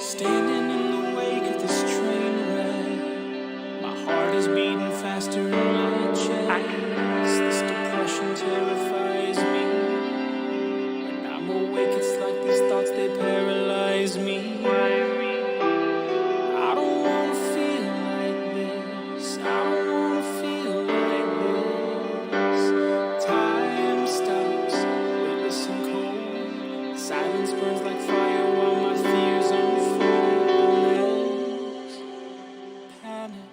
Standing in the wake of this train wreck, my heart is beating faster in my chest. This depression terrifies me. When I'm awake, it's like these thoughts, they paralyze me. I don't wanna feel like this. I don't wanna feel like this. Time stops, weightless and cold. Silence burns like fire while my fears unfold. There's panic.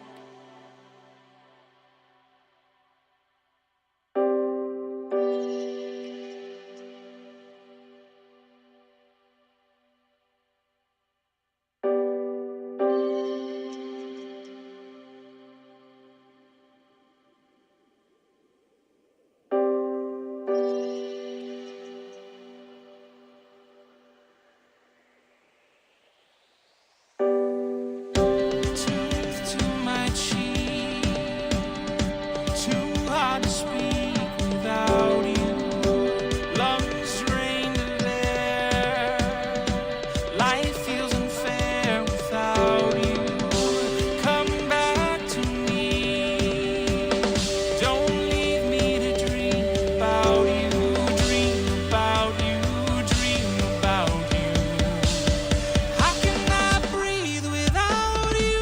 Tooth to my cheek, too hard to speak without you. Lungs drained of air, life feels unfair without you. Come back to me, don't leave me to dream about you, dream about you, dream about you. How can I breathe without you?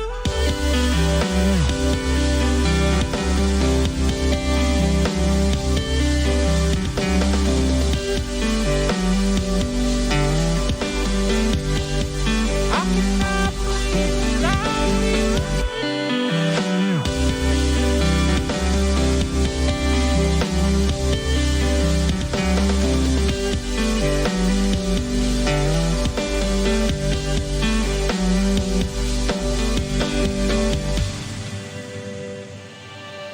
How can I breathe without you?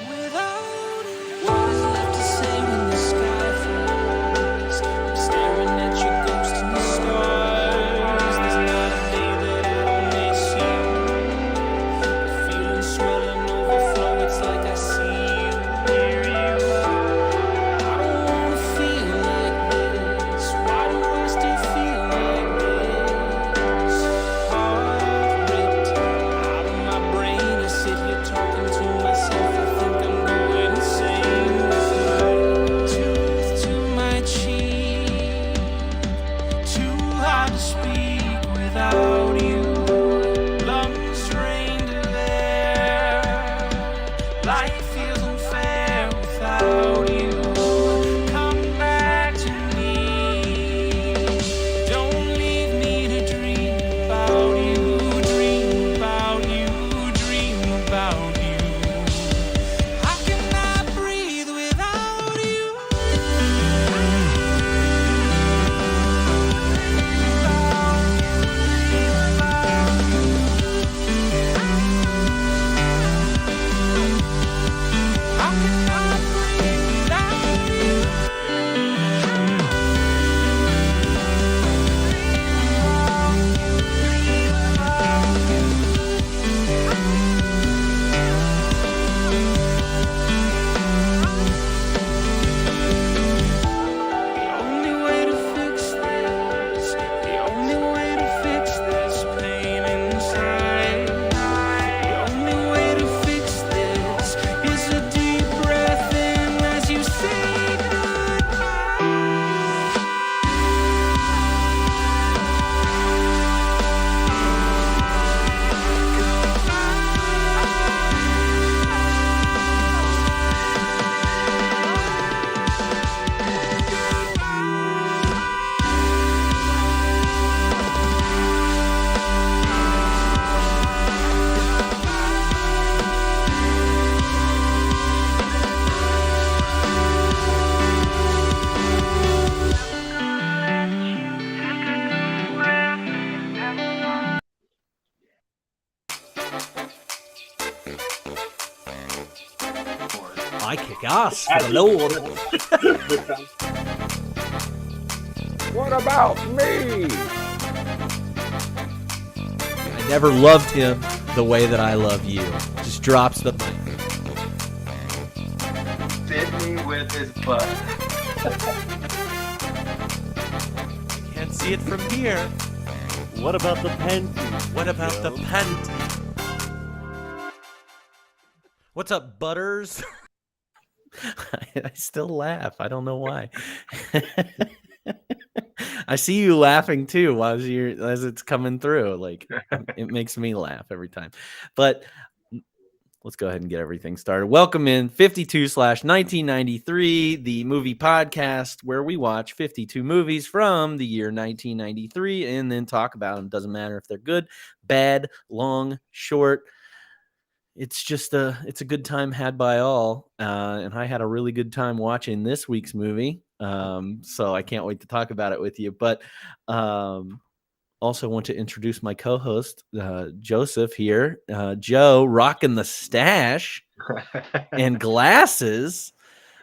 Without you. What is left to say when the sky falls? I'm staring at your ghost in the stars. There's not a day that I don't miss you. The feeling swelling overflow. It's like I see you, hear you. I don't wanna feel like this. Why do I still feel like this? Heart ripped out of my brain. I sit here talking to myself. I think I'm going insane. Tooth to my cheek, too hard to speak without you. Lungs drained of air, life feels unfair without you. Come back to me, don't leave me to dream about you, dream about you, dream about you. How can I breathe without you? How can I breathe without you? The only way to fix this, the only way to fix this pain inside. The only way to fix this is a deep breath in as you say I kick ass for the Lord. What about me? I never loved him the way that I love you. Just drops the mic. Bit me with his butt. Can't see it from here. What about the panties? What about the Joe? panty? What's up, Butters? I still laugh. I don't know why. I see you laughing too as it's coming through. Like it makes me laugh every time. But let's go ahead and get everything started. Welcome in 52/1993, the movie podcast where we watch 52 movies from the year 1993 and then talk about them. Doesn't matter if they're good, bad, long, short. It's a good time had by all. And I had a really good time watching this week's movie. So I can't wait to talk about it with you. But also want to introduce my co-host, Joseph here. Joe rocking the stash and glasses.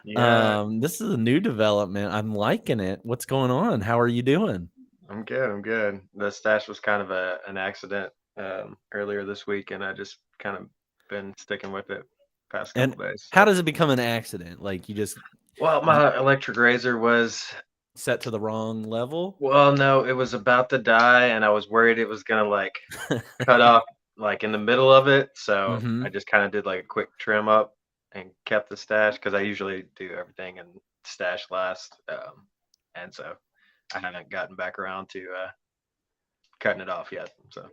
Yeah, This is a new development. I'm liking it. What's going on? How are you doing? I'm good. I'm good. The stash was kind of an accident earlier this week, and I just kind of been sticking with it past And couple days. how does it become an accident? Like you just Well, my electric razor was, set to the wrong level? well, no, it was about to die, and I was worried it was gonna like cut off like in the middle of it. So Mhm. I just kind of did like a quick trim up and kept the stash because I usually do everything and stash last. And so I haven't gotten back around to cutting it off yet. So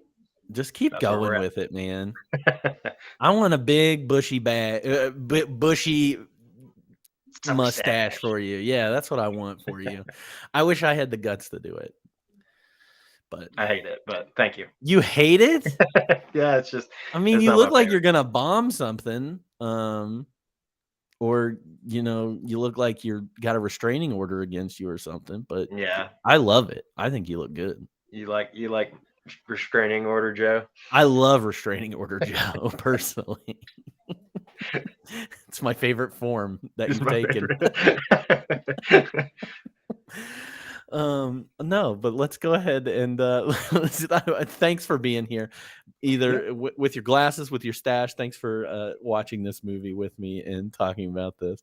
Just keep that's where we're going at. with it, man. I want a big bushy bushy Some mustache stash. for you. Yeah, that's what I want for you. I wish I had the guts to do it. But I hate it, but thank you. you hate it? Yeah, it's just I mean, it's you not my look like favorite. you're gonna bomb something. Or you look like you're got a restraining order against you or something. But Yeah, I love it. I think you look good. you like restraining order, Joe. I love restraining order Joe personally. It's my favorite form that It's you've my taken. favorite. No, but let's go ahead and thanks for being here, either with your glasses, with your stash. Thanks for watching this movie with me and talking about this.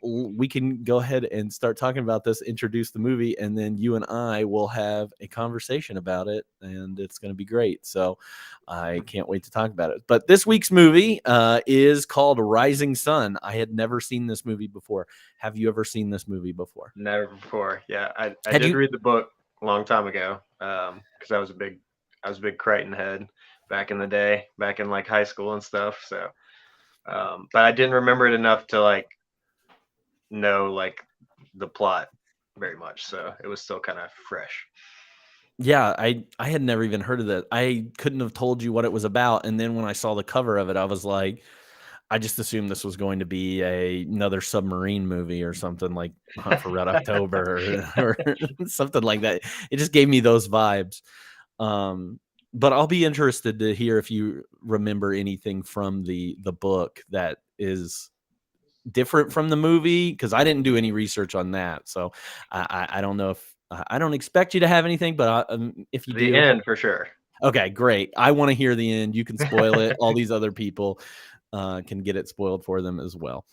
We can go ahead and start talking about this, introduce the movie, and then you and I will have a conversation about it, and it's going to be great. So I can't wait to talk about it. But this week's movie is called Rising Sun. I had never seen this movie before. Have you ever seen this movie before? Never before. Yeah, I Had did you? read the book a long time ago. Because I was a big Crichton head back in the day, back in like high school and stuff. So, but I didn't remember it enough to like know like the plot very much. So it was still kind of fresh. Yeah, I had never even heard of that. I couldn't have told you what it was about. And then when I saw the cover of it, I was like, I just assumed this was going to be another submarine movie or something like Hunt for Red October or something like that. It just gave me those vibes. But I'll be interested to hear if you remember anything from the book that is different from the movie, because I didn't do any research on that. So I don't know if I don't expect you to have anything, but if you The do, end for sure. okay, great. I want to hear the end. You can spoil it. All these other people can get it spoiled for them as well.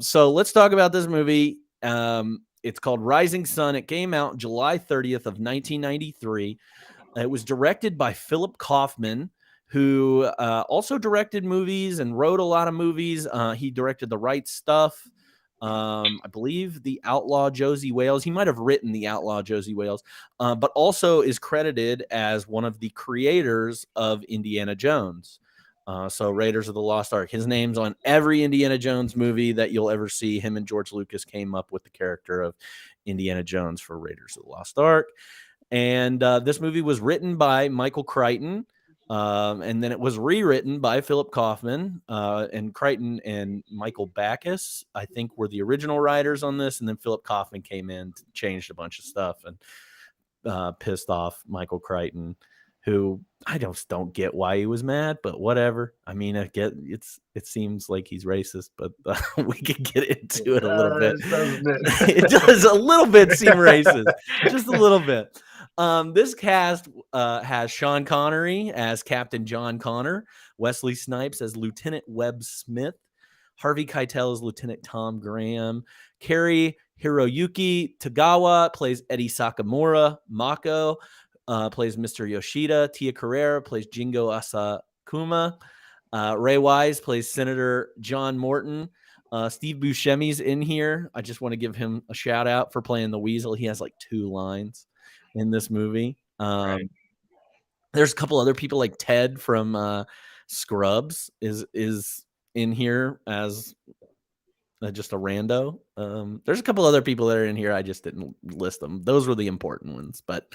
So let's talk about this movie. It's called Rising Sun. It came out July 30th of 1993. It was directed by Philip Kaufman, who also directed movies and wrote a lot of movies. He directed The Right Stuff. I believe The Outlaw Josie Wales. He might have written The Outlaw Josie Wales, but also is credited as one of the creators of Indiana Jones. So Raiders of the Lost Ark. His name's on every Indiana Jones movie that you'll ever see. Him and George Lucas came up with the character of Indiana Jones for Raiders of the Lost Ark. And this movie was written by Michael Crichton. And then it was rewritten by Philip Kaufman, and Crichton and Michael Backus, I think, were the original writers on this. And then Philip Kaufman came in, changed a bunch of stuff, and pissed off Michael Crichton, who I just don't get why he was mad, but whatever. I mean, I get it seems like he's racist, but we could get into it a little bit. Doesn't it? It does a little bit seem racist, just a little bit. This cast has Sean Connery as Captain John Connor, Wesley Snipes as Lieutenant Webb Smith, Harvey Keitel as Lieutenant Tom Graham, Cary Hiroyuki Tagawa plays Eddie Sakamura, Mako, plays Mr. Yoshida. Tia Carrera plays Jingo Asakuma. Ray Wise plays Senator John Morton. Steve Buscemi's in here. I just want to give him a shout out for playing the Weasel. He has like 2 lines in this movie. Right. There's a couple other people like Ted from Scrubs is in here as just a rando. There's a couple other people that are in here. I just didn't list them. Those were the important ones, but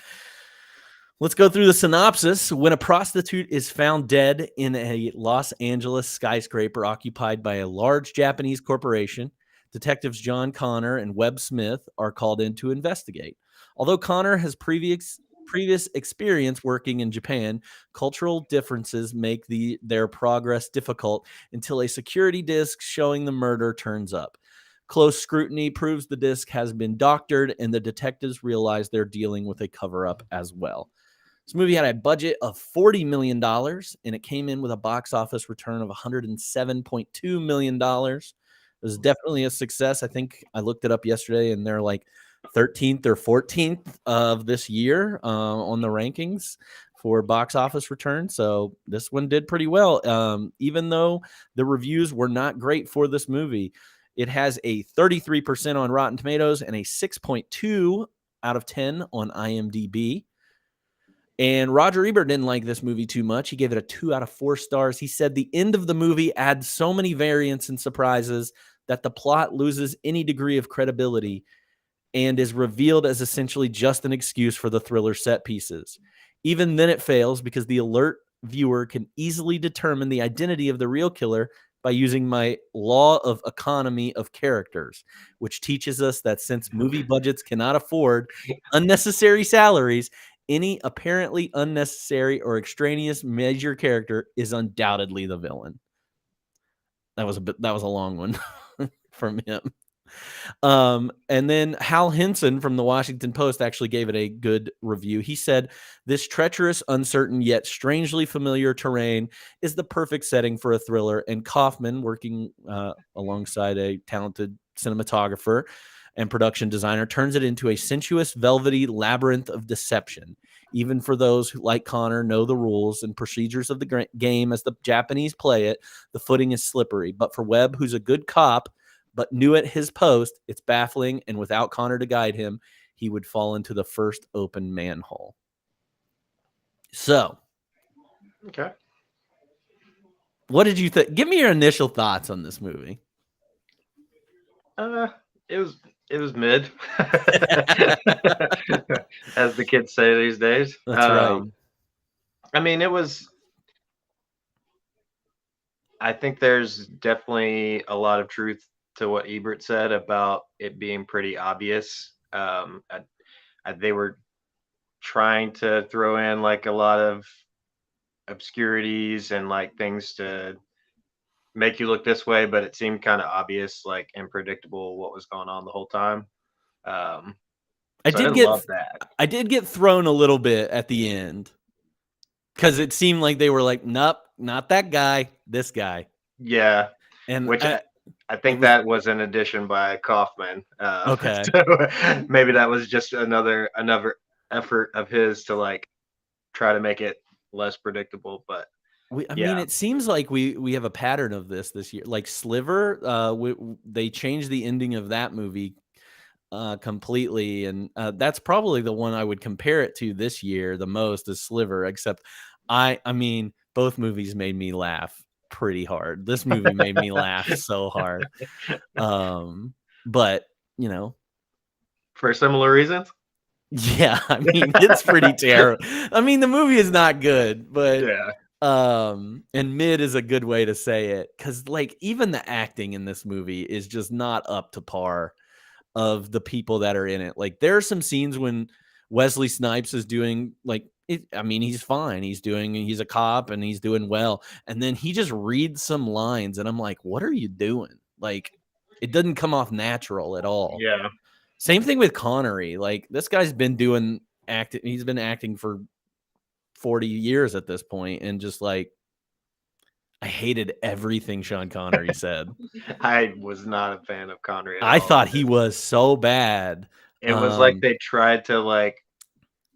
let's go through the synopsis. When a prostitute is found dead in a Los Angeles skyscraper occupied by a large Japanese corporation, detectives John Connor and Webb Smith are called in to investigate. Although Connor has previous experience working in Japan, cultural differences make their progress difficult until a security disc showing the murder turns up. Close scrutiny proves the disc has been doctored, and the detectives realize they're dealing with a cover-up as well. This movie had a budget of $40 million, and it came in with a box office return of $107.2 million. It was definitely a success. I think I looked it up yesterday, and they're like 13th or 14th of this year on the rankings for box office return. So this one did pretty well. Even though the reviews were not great for this movie, it has a 33% on Rotten Tomatoes and a 6.2 out of 10 on IMDb. And Roger Ebert didn't like this movie too much. He gave it a 2 out of 4 stars. He said the end of the movie adds so many variants and surprises that the plot loses any degree of credibility and is revealed as essentially just an excuse for the thriller set pieces. Even then it fails because the alert viewer can easily determine the identity of the real killer by using my law of economy of characters, which teaches us that since movie budgets cannot afford unnecessary salaries, any apparently unnecessary or extraneous major character is undoubtedly the villain. That was a long one from him. And then Hal Henson from the Washington Post actually gave it a good review. He said, "This treacherous, uncertain, yet strangely familiar terrain is the perfect setting for a thriller, and Kaufman, working alongside a talented cinematographer and production designer, turns it into a sensuous, velvety labyrinth of deception. Even for those who, like Connor, know the rules and procedures of the game as the Japanese play it, the footing is slippery. But for Webb, who's a good cop, but new at his post, it's baffling, and without Connor to guide him, he would fall into the first open manhole." So, Okay. what did you think? Give me your initial thoughts on this movie. It was mid, as the kids say these days. That's right. I mean, I think there's definitely a lot of truth to what Ebert said about it being pretty obvious. They were trying to throw in like a lot of obscurities and like things to make you look this way, but it seemed kind of obvious, like, and predictable what was going on the whole time. I I did love that. I did get thrown a little bit at the end because it seemed like they were like, "Nope, not that guy, this guy." Yeah, And which I think that was an addition by Kaufman. Okay. So maybe that was just another effort of his to like try to make it less predictable. But I mean, it seems like we have a pattern of this year. Like Sliver, they changed the ending of that movie completely, and that's probably the one I would compare it to this year the most is Sliver. Except, I mean, both movies made me laugh pretty hard. This movie made me laugh so hard. But you know, for similar reasons. yeah, I mean, it's pretty terrible. I mean, the movie is not good, but Yeah. And mid is a good way to say it, because like even the acting in this movie is just not up to par of the people that are in it. Like there are some scenes when Wesley Snipes is doing like I mean, he's fine. He's a cop and he's doing well. And then he just reads some lines and I'm like, what are you doing? Like it doesn't come off natural at all. Yeah. Same thing with Connery. Like this guy's been doing acting. He's been acting for 40 years at this point, and just like I hated everything Sean Connery said. I was not a fan of Connery at I all. thought he was so bad. It was like they tried to like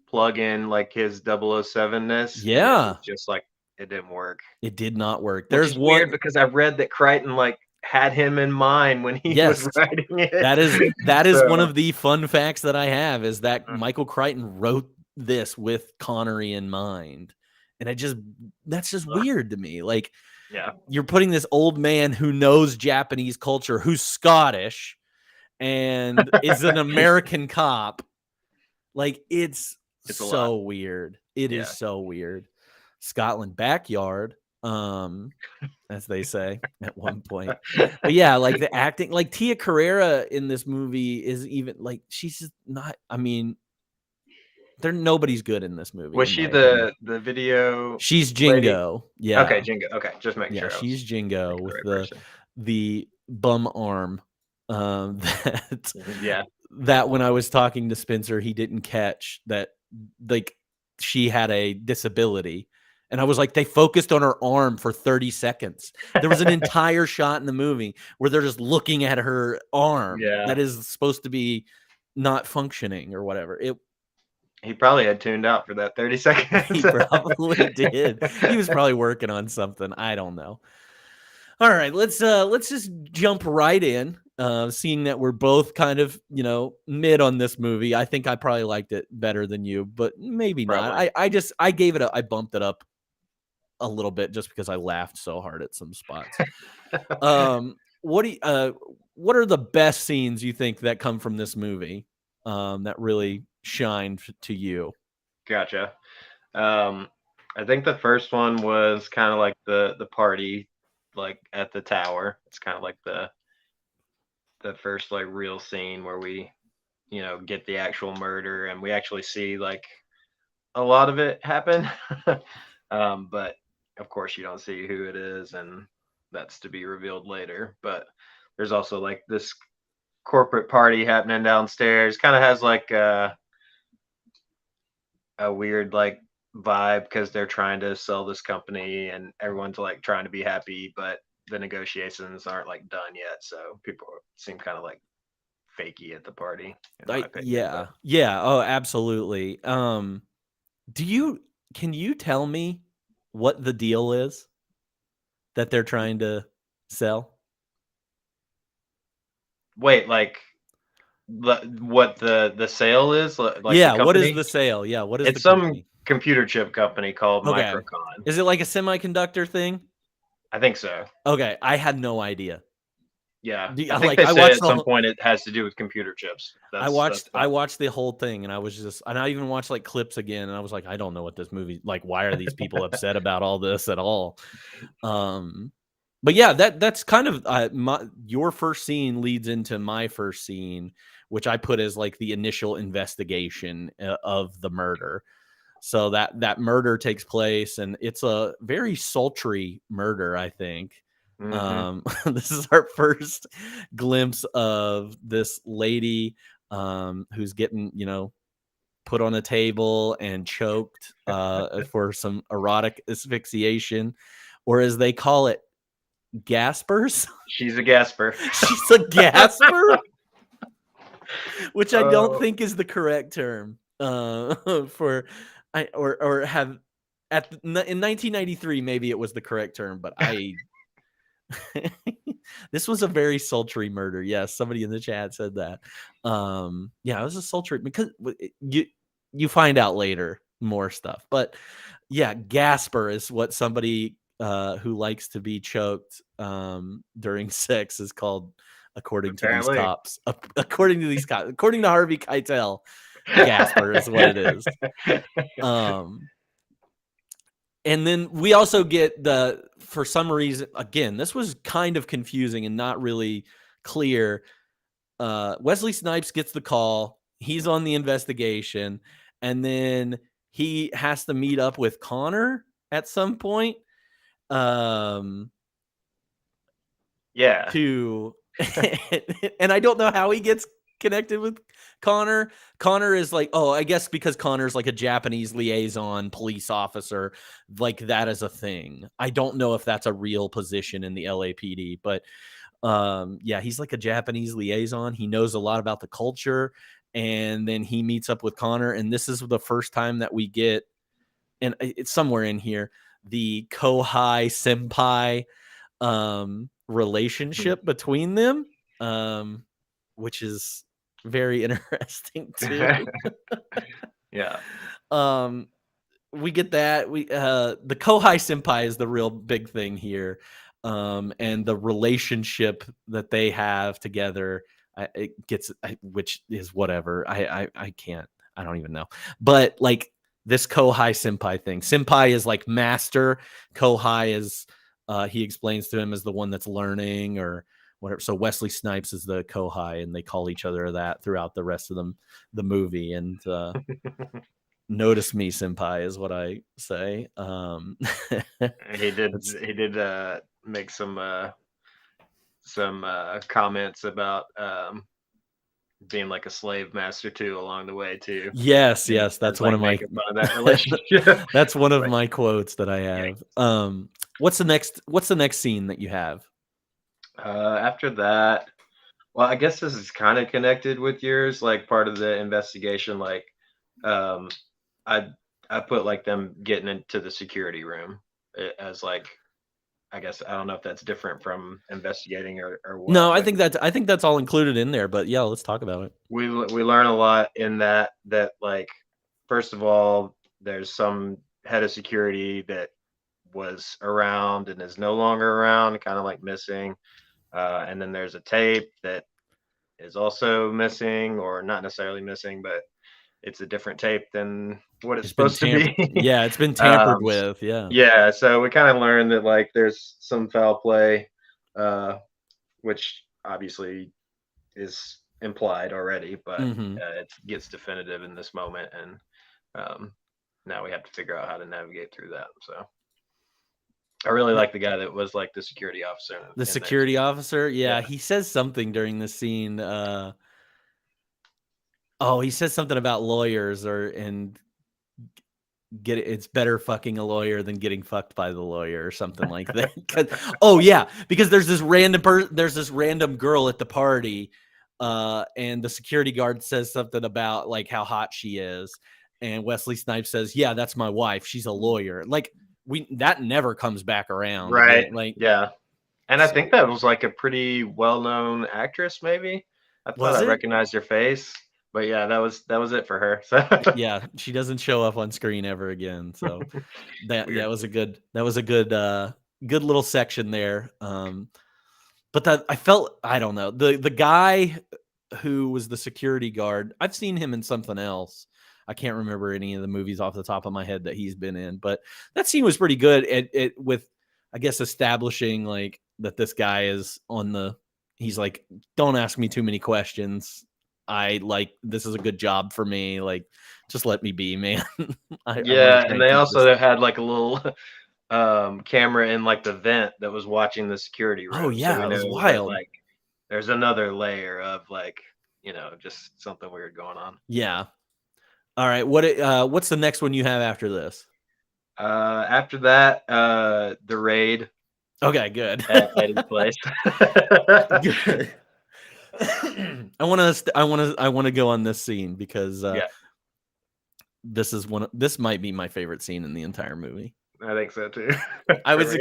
plug in like his 007-ness. and Yeah. it was just like it didn't work. It did not work. Which There's is one. weird because I read that Crichton like had him in mind when he Yes. was writing it. That is one So, of the fun facts that I have, is that Mhm. Michael Crichton wrote this with Connery in mind. And that's just weird to me. Like, yeah. you're putting this old man who knows Japanese culture, who's Scottish and is an American cop. Like, it's It's a so weird. It is Yeah. so weird. Scotland backyard, as they say at one point. But yeah, like the acting, like Tia Carrera in this movie is even like, she's just not. I mean, nobody's good in this movie. Was in she my opinion. the video? She's lady? Jingo. Yeah. Okay, Jingo. Okay, just making Yeah, sure. I was she's Jingo thinking with right the person. the bum arm. That Yeah. that when I was talking to Spencer, he didn't catch that, like, she had a disability. And I was like, they focused on her arm for 30 seconds. There was an entire shot in the movie where they're just looking at her arm Yeah. that is supposed to be not functioning or whatever. He probably had tuned out for that 30 seconds. He probably did. He was probably working on something. I don't know. All right, let's just jump right in. Seeing that we're both kind of, mid on this movie. I think I probably liked it better than you, but maybe Probably. not. I gave it I bumped it up a little bit just because I laughed so hard at some spots. What are the best scenes you think that come from this movie that really shine to you? Gotcha. I think the first one was kind of like the party, like at the tower. It's kind of like the first like real scene where we, get the actual murder and we actually see like a lot of it happen. But of course you don't see who it is, and that's to be revealed later. But there's also like this corporate party happening downstairs. Kind of has like a weird like vibe because they're trying to sell this company and everyone's like trying to be happy, but the negotiations aren't like done yet, so people seem kind of like fakey at the party, in my opinion. Yeah. Oh, absolutely. Can you tell me what the deal is that they're trying to sell? Wait, like what the sale is? Like yeah, the what is company? the sale? Yeah, what is It's the some company? computer chip company called Okay. Microcon. Is it like a semiconductor thing? I think so. Okay, I had no idea. Yeah, I I think like- they I said watched at the some whole- point it has to do with computer chips. I watched the whole thing, and I even watched like clips again, and I was like, I don't know what this movie, like, why are these people upset about all this at all? But yeah, that's kind of your first scene leads into my first scene, which I put as like the initial investigation of the murder. So that murder takes place, and it's a very sultry murder, I think. Mhm. This is our first glimpse of this lady who's getting, put on a table and choked for some erotic asphyxiation, or as they call it, gaspers. She's a gasper. She's a gasper, which I don't Oh. think is the correct term for or have in 1993 maybe it was the correct term, but I this was a very sultry murder. Yes, somebody in the chat said that. Yeah, it was a sultry because you find out later more stuff. But yeah, gasper is what somebody who likes to be choked during sex is called, according to Apparently. these cops. According to these cops, according to Harvey Keitel, gasper is what it is. And then we also get for some reason, again, this was kind of confusing and not really clear. Wesley Snipes gets the call. He's on the investigation. And then he has to meet up with Connor at some point. Yeah. And I don't know how he gets connected with Connor. Connor is like, oh, I guess because Connor's like a Japanese liaison police officer, like that is a thing. I don't know if that's a real position in the LAPD, but yeah, he's like a Japanese liaison. He knows a lot about the culture, and then he meets up with Connor, and this is the first time that we get, and it's somewhere in here, the Kohai senpai relationship between them, which is very interesting too. Yeah. We get that. The Kohai senpai is the real big thing here, and the relationship that they have together. Which is whatever. I don't even know. But like this Kohai senpai thing. Senpai is like master. Kohai is he explains to him as the one that's learning or whatever. So Wesley Snipes is the Kohai, and they call each other that throughout the rest of the movie. And notice me, senpai, is what I say. He did make some comments about being like a slave master too along the way too. Yes, that's one of my making fun of that relationship. that's one of my quotes that I have. What's the next scene that you have? After that, well, I guess this is kind of connected with yours, like part of the investigation. Like, I put like them getting into the security room as like, I guess I don't know if that's different from investigating or what. No, I think that's all included in there. But yeah, let's talk about it. We learn a lot in that like, first of all, there's some head of security that was around and is no longer around, kind of like missing. And then there's a tape that is also missing, or not necessarily missing, but it's a different tape than what it's supposed to be. Yeah, it's been tampered with. Yeah. Yeah. So we kind of learned that like there's some foul play, which obviously is implied already, but it gets definitive in this moment. And now we have to figure out how to navigate through that. So I really like the guy that was like the security officer. The security officer. Yeah. He says something during the scene. He says something about lawyers and it's better fucking a lawyer than getting fucked by the lawyer or something like that. Because there's this random girl at the party, and the security guard says something about like how hot she is, and Wesley Snipes says, "Yeah, that's my wife. She's a lawyer." Like that never comes back around, right? Again. Like, yeah, and I think that was like a pretty well-known actress. Maybe I thought I recognized her face. But yeah, that was it for her. So yeah, she doesn't show up on screen ever again. So that was a good good little section there. But that I don't know, the guy who was the security guard, I've seen him in something else. I can't remember any of the movies off the top of my head that he's been in, but that scene was pretty good at with, I guess, establishing like that this guy is he's like, don't ask me too many questions. This is a good job for me. Like, just let me be, man. And they also had like a little camera in like the vent that was watching the security room. Oh yeah, so it was wild. Like, there's another layer of like, just something weird going on. Yeah. All right. What's the next one you have after this? After that, the raid. Okay, good. At Eddie's place. Good. I want to go on this scene because this might be my favorite scene in the entire movie. I think so too. I was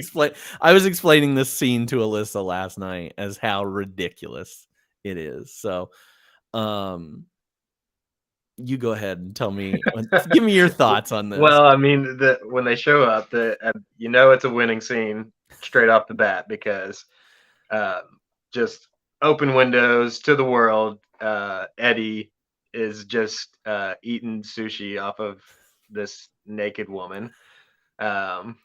explaining this scene to Alyssa last night as how ridiculous it is. So, you go ahead and tell me. Give me your thoughts on this. Well, I mean, when they show up, it's a winning scene straight off the bat because just open windows to the world. Eddie is just eating sushi off of this naked woman. And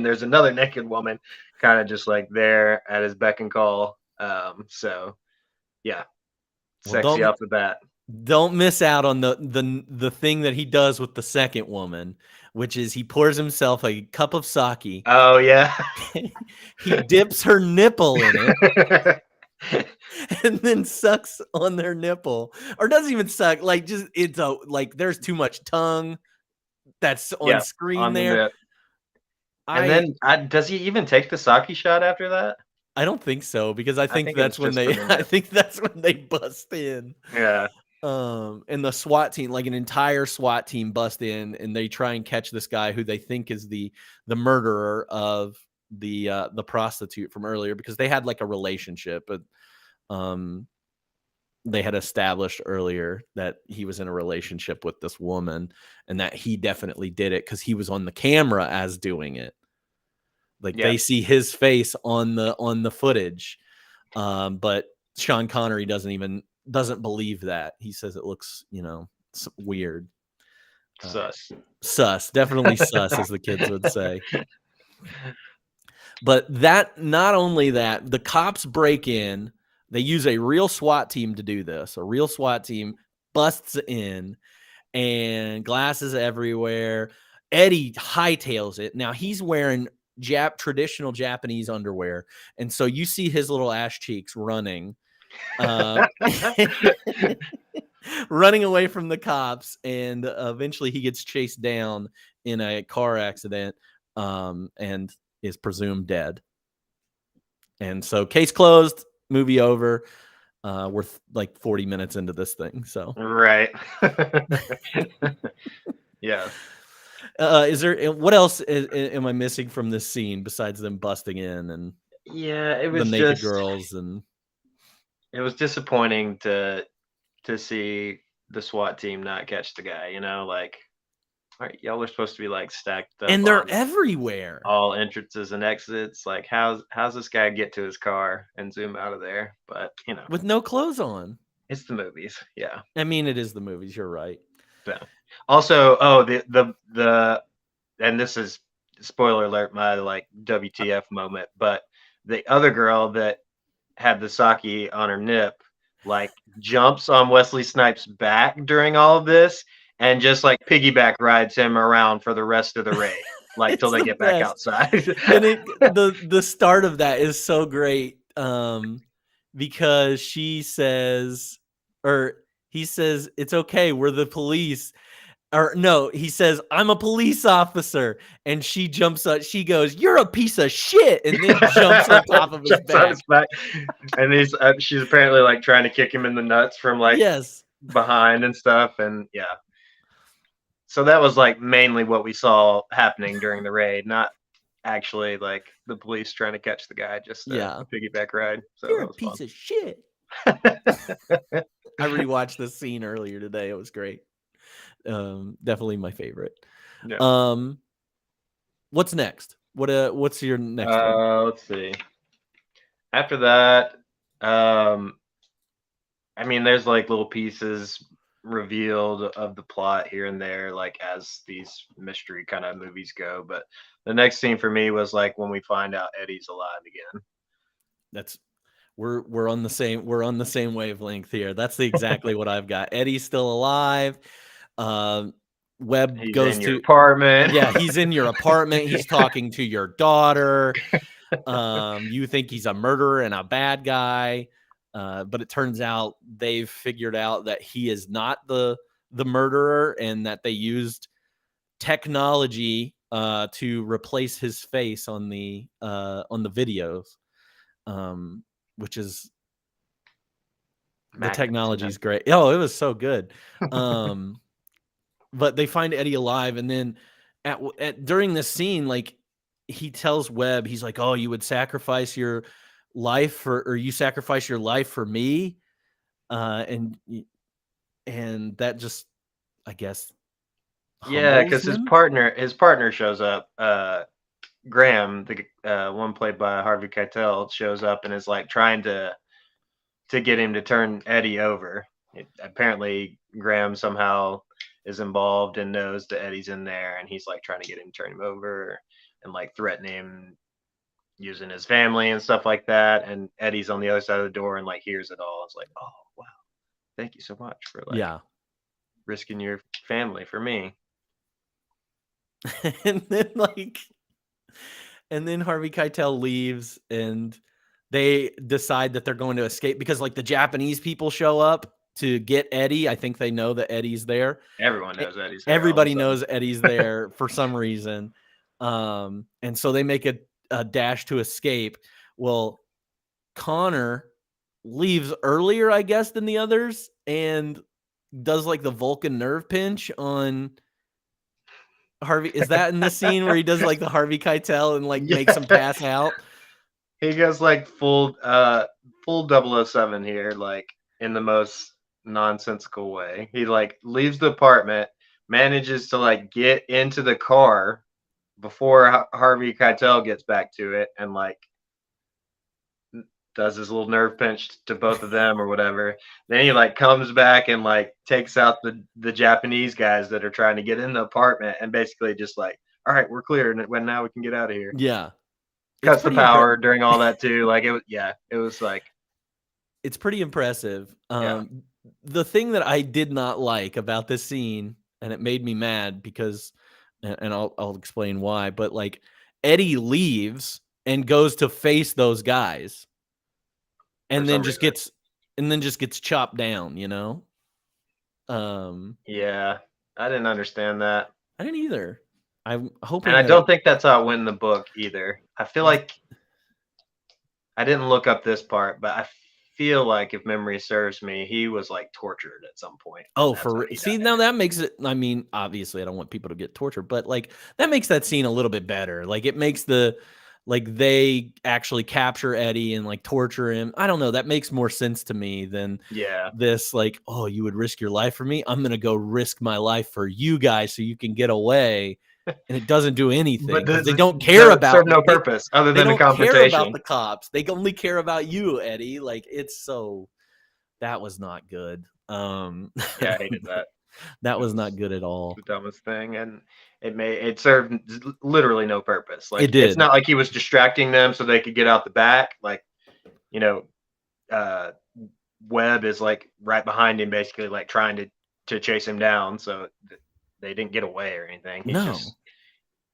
there's another naked woman kind of just like there at his beck and call. So yeah, sexy off the bat. Don't miss out on the thing that he does with the second woman, which is he pours himself a cup of sake. Oh yeah. He dips her nipple in it. And then sucks on their nipple, or doesn't even suck. Like, just there's too much tongue that's on screen on there. And then does he even take the sake shot after that? I don't think so, because I think that's when they bust in. Yeah. And the SWAT team, like an entire SWAT team, bust in and they try and catch this guy who they think is the murderer of the prostitute from earlier, because they had like a relationship, but they had established earlier that he was in a relationship with this woman and that he definitely did it because he was on the camera as doing it. Like Yeah. they see his face on the footage. But Sean Connery doesn't believe that. He says it looks, weird. Sus. Definitely sus, as the kids would say. But that, not only that, the cops break in. They use a real SWAT team to do this. A real SWAT team busts in, and glasses everywhere. Eddie hightails it. Now he's wearing traditional Japanese underwear, and so you see his little ass cheeks running, running away from the cops, and eventually he gets chased down in a car accident, and is presumed dead. And so case closed. Movie over. We're like 40 minutes into this thing. So Right. Yeah. Is there, what else am I missing from this scene besides them busting in and Yeah, it the was naked just girls? And it was disappointing to see the SWAT team not catch the guy, like, all right, y'all are supposed to be like stacked up they're on everywhere all entrances and exits. Like, how's this guy get to his car and zoom out of there? But with no clothes on. it's the movies. Yeah. I mean, it is the movies. You're right. So also, the and this is spoiler alert, my like WTF moment, but the other girl that had the sake on her nip like jumps on Wesley Snipes' back during all of this and just like piggyback rides him around for the rest of the raid, like till It's they the get back best. outside. And the start of that is so great, because she says, or he says, it's okay, we're the police. Or no, he says, I'm a police officer. And she jumps up, she goes, you're a piece of shit. And then jumps on top of his Jumps on back. his back. And she's apparently like trying to kick him in the nuts from like Yes. behind and stuff. And yeah. So that was like mainly what we saw happening during the raid, not actually like the police trying to catch the guy, just a piggyback ride. So you're that a was piece fun. of shit. I rewatched this scene earlier today. It was great. Definitely my favorite. Yeah. What's next? What's your next one? Let's see. After that, I mean, there's like little pieces revealed of the plot here and there, like as these mystery kind of movies go. But the next scene for me was like when we find out Eddie's alive again. That's we're on the same wavelength here. That's exactly what I've got. Eddie's still alive. Webb He's goes in to your apartment. Yeah, he's in your apartment. He's talking to your daughter. You think he's a murderer and a bad guy, but it turns out they've figured out that he is not the murderer, and that they used technology to replace his face on the videos, which is the technology is great. Oh, it was so good. But they find Eddie alive, and then during this scene, like he tells Webb, he's like, "Oh, you would sacrifice your life or you sacrifice your life for me," and that just, I guess, yeah, because humbles his partner shows up. Graham, the one played by Harvey Keitel, shows up and is like trying to get him to turn Eddie over. Apparently, Graham somehow is involved and knows that Eddie's in there, and he's like trying to get him to turn him over and like threatening him using his family and stuff like that. And Eddie's on the other side of the door and like hears it all. It's like, oh wow, thank you so much for like risking your family for me. and then Harvey Keitel leaves, and they decide that they're going to escape because like the Japanese people show up to get Eddie. I think they know that Eddie's there. Everyone knows Eddie's there. Everybody knows Eddie's there for some reason. And so they make a dash to escape. Well, Connor leaves earlier, I guess, than the others. And does like the Vulcan nerve pinch on Harvey. Is that in the scene where he does like the Harvey Keitel and like makes him pass out? He goes like full 007 here, like in the most nonsensical way. He like leaves the apartment, manages to like get into the car before Harvey Keitel gets back to it, and like does his little nerve pinch to both of them or whatever. Then he like comes back and like takes out the Japanese guys that are trying to get in the apartment, and basically just like, all right, we're clear, and when now we can get out of here. Yeah. Cuts the power during all that too. Like it was like, it's pretty impressive. Yeah. The thing that I did not like about this scene, and it made me mad because, and I'll explain why, but like Eddie leaves and goes to face those guys, and then just gets chopped down, you know? yeah, I didn't understand that. I didn't either. I'm hoping, And I don't think that's how it went in the book either. I feel like I didn't look up this part, but I feel like if memory serves me, he was like tortured at some point. Oh, That's how he see, died. now that makes it, I mean, obviously I don't want people to get tortured, but like that makes that scene a little bit better. Like it makes like they actually capture Eddie and like torture him. I don't know. That makes more sense to me than this, like, oh, you would risk your life for me? I'm going to go risk my life for you guys so you can get away. And it doesn't do anything. But They don't care about serve no purpose other than the they don't care confrontation. about the cops. They only care about you, Eddie. Like that was not good. Yeah, I hated that. That was not good at all. The dumbest thing, and it served literally no purpose. Like It did. It's not like he was distracting them so they could get out the back. Like, you know, Webb is like right behind him, basically like trying to chase him down. So they didn't get away or anything.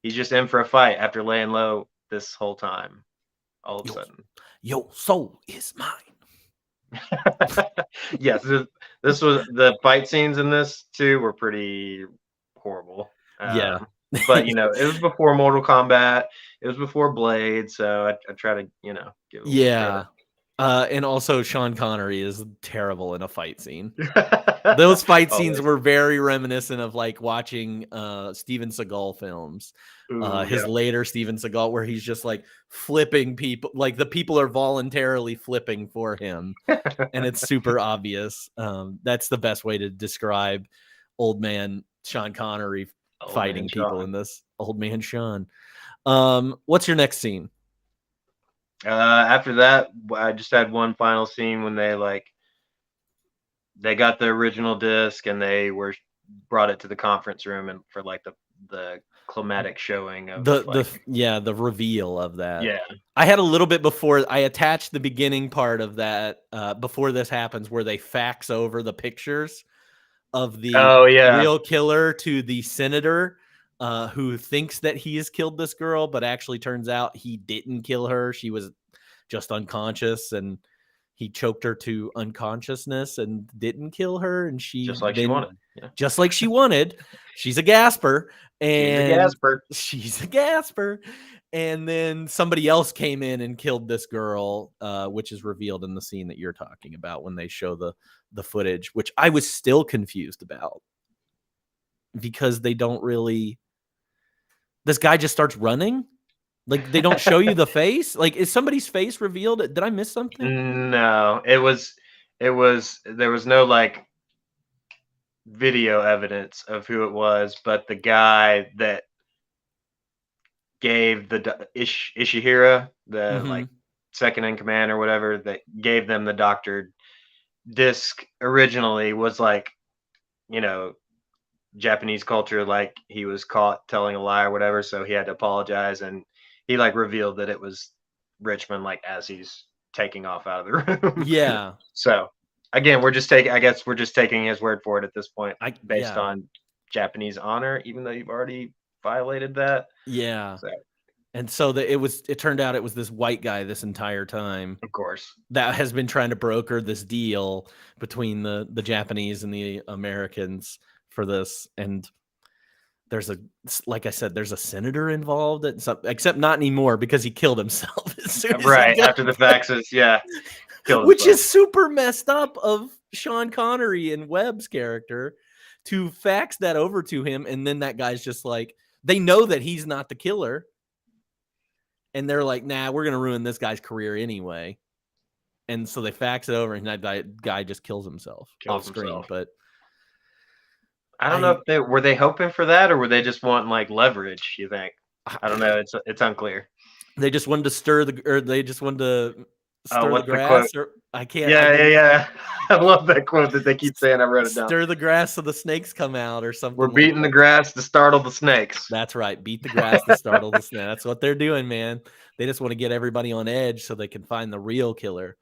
He's just in for a fight after laying low this whole time. All of a sudden, your soul is mine. Yes, this was the fight scenes in this too were pretty horrible. Yeah. But you know, it was before Mortal Kombat. It was before Blade, so I try to give. Yeah. And also Sean Connery is terrible in a fight scene. Those Those fight scenes were very reminiscent of like watching Steven Seagal films. His later Steven Seagal, where he's just like flipping people, like the people are voluntarily flipping for him, and it's super obvious. That's the best way to describe old man Sean Connery fighting people in this. Old man Sean. What's your next scene? After that, I just had one final scene when they got the original disc and they brought it to the conference room and for like the climatic showing of the reveal of that. Yeah, I had a little bit before. I attached the beginning part of that before this happens, where they fax over the pictures of the real killer to the senator who thinks that he has killed this girl, but actually turns out he didn't kill her. She was just unconscious, and he choked her to unconsciousness and didn't kill her. And she just like she wanted. Yeah. Just like she wanted. She's a gasper. And she's a gasper. And then somebody else came in and killed this girl, which is revealed in the scene that you're talking about when they show the footage, which I was still confused about because they don't really. This guy just starts running. Like they don't show you the face. Like, is somebody's face revealed? Did I miss something? No, there was no like video evidence of who it was, but the guy that gave the Ishihira, the like second in command or whatever, that gave them the doctored disc originally was like, Japanese culture, like he was caught telling a lie or whatever, so he had to apologize, and he like revealed that it was Richmond, like as he's taking off out of the room. Yeah. So again, we're just taking his word for it at this point, based on Japanese honor, even though you've already violated that. Yeah. And so it turned out it was this white guy this entire time. Of course. That has been trying to broker this deal between the Japanese and the Americans for this. And like I said, there's a senator involved, except not anymore because he killed himself as soon as after the faxes. Yeah. Which is super messed up of Sean Connery and Webb's character to fax that over to him, and then that guy's just like, they know that he's not the killer, and they're like, nah, we're gonna ruin this guy's career anyway. And so they fax it over, and that guy just kills himself off screen. But I don't know if were they hoping for that, or were they just wanting like leverage? You think? I don't know. It's unclear. They just wanted to stir the grass. Or I can't. Yeah. I love that quote that they keep saying. I wrote it down. Stir the grass so the snakes come out, or something. We're beating the grass to startle the snakes. That's right. Beat the grass to startle the snake. That's what they're doing, man. They just want to get everybody on edge so they can find the real killer.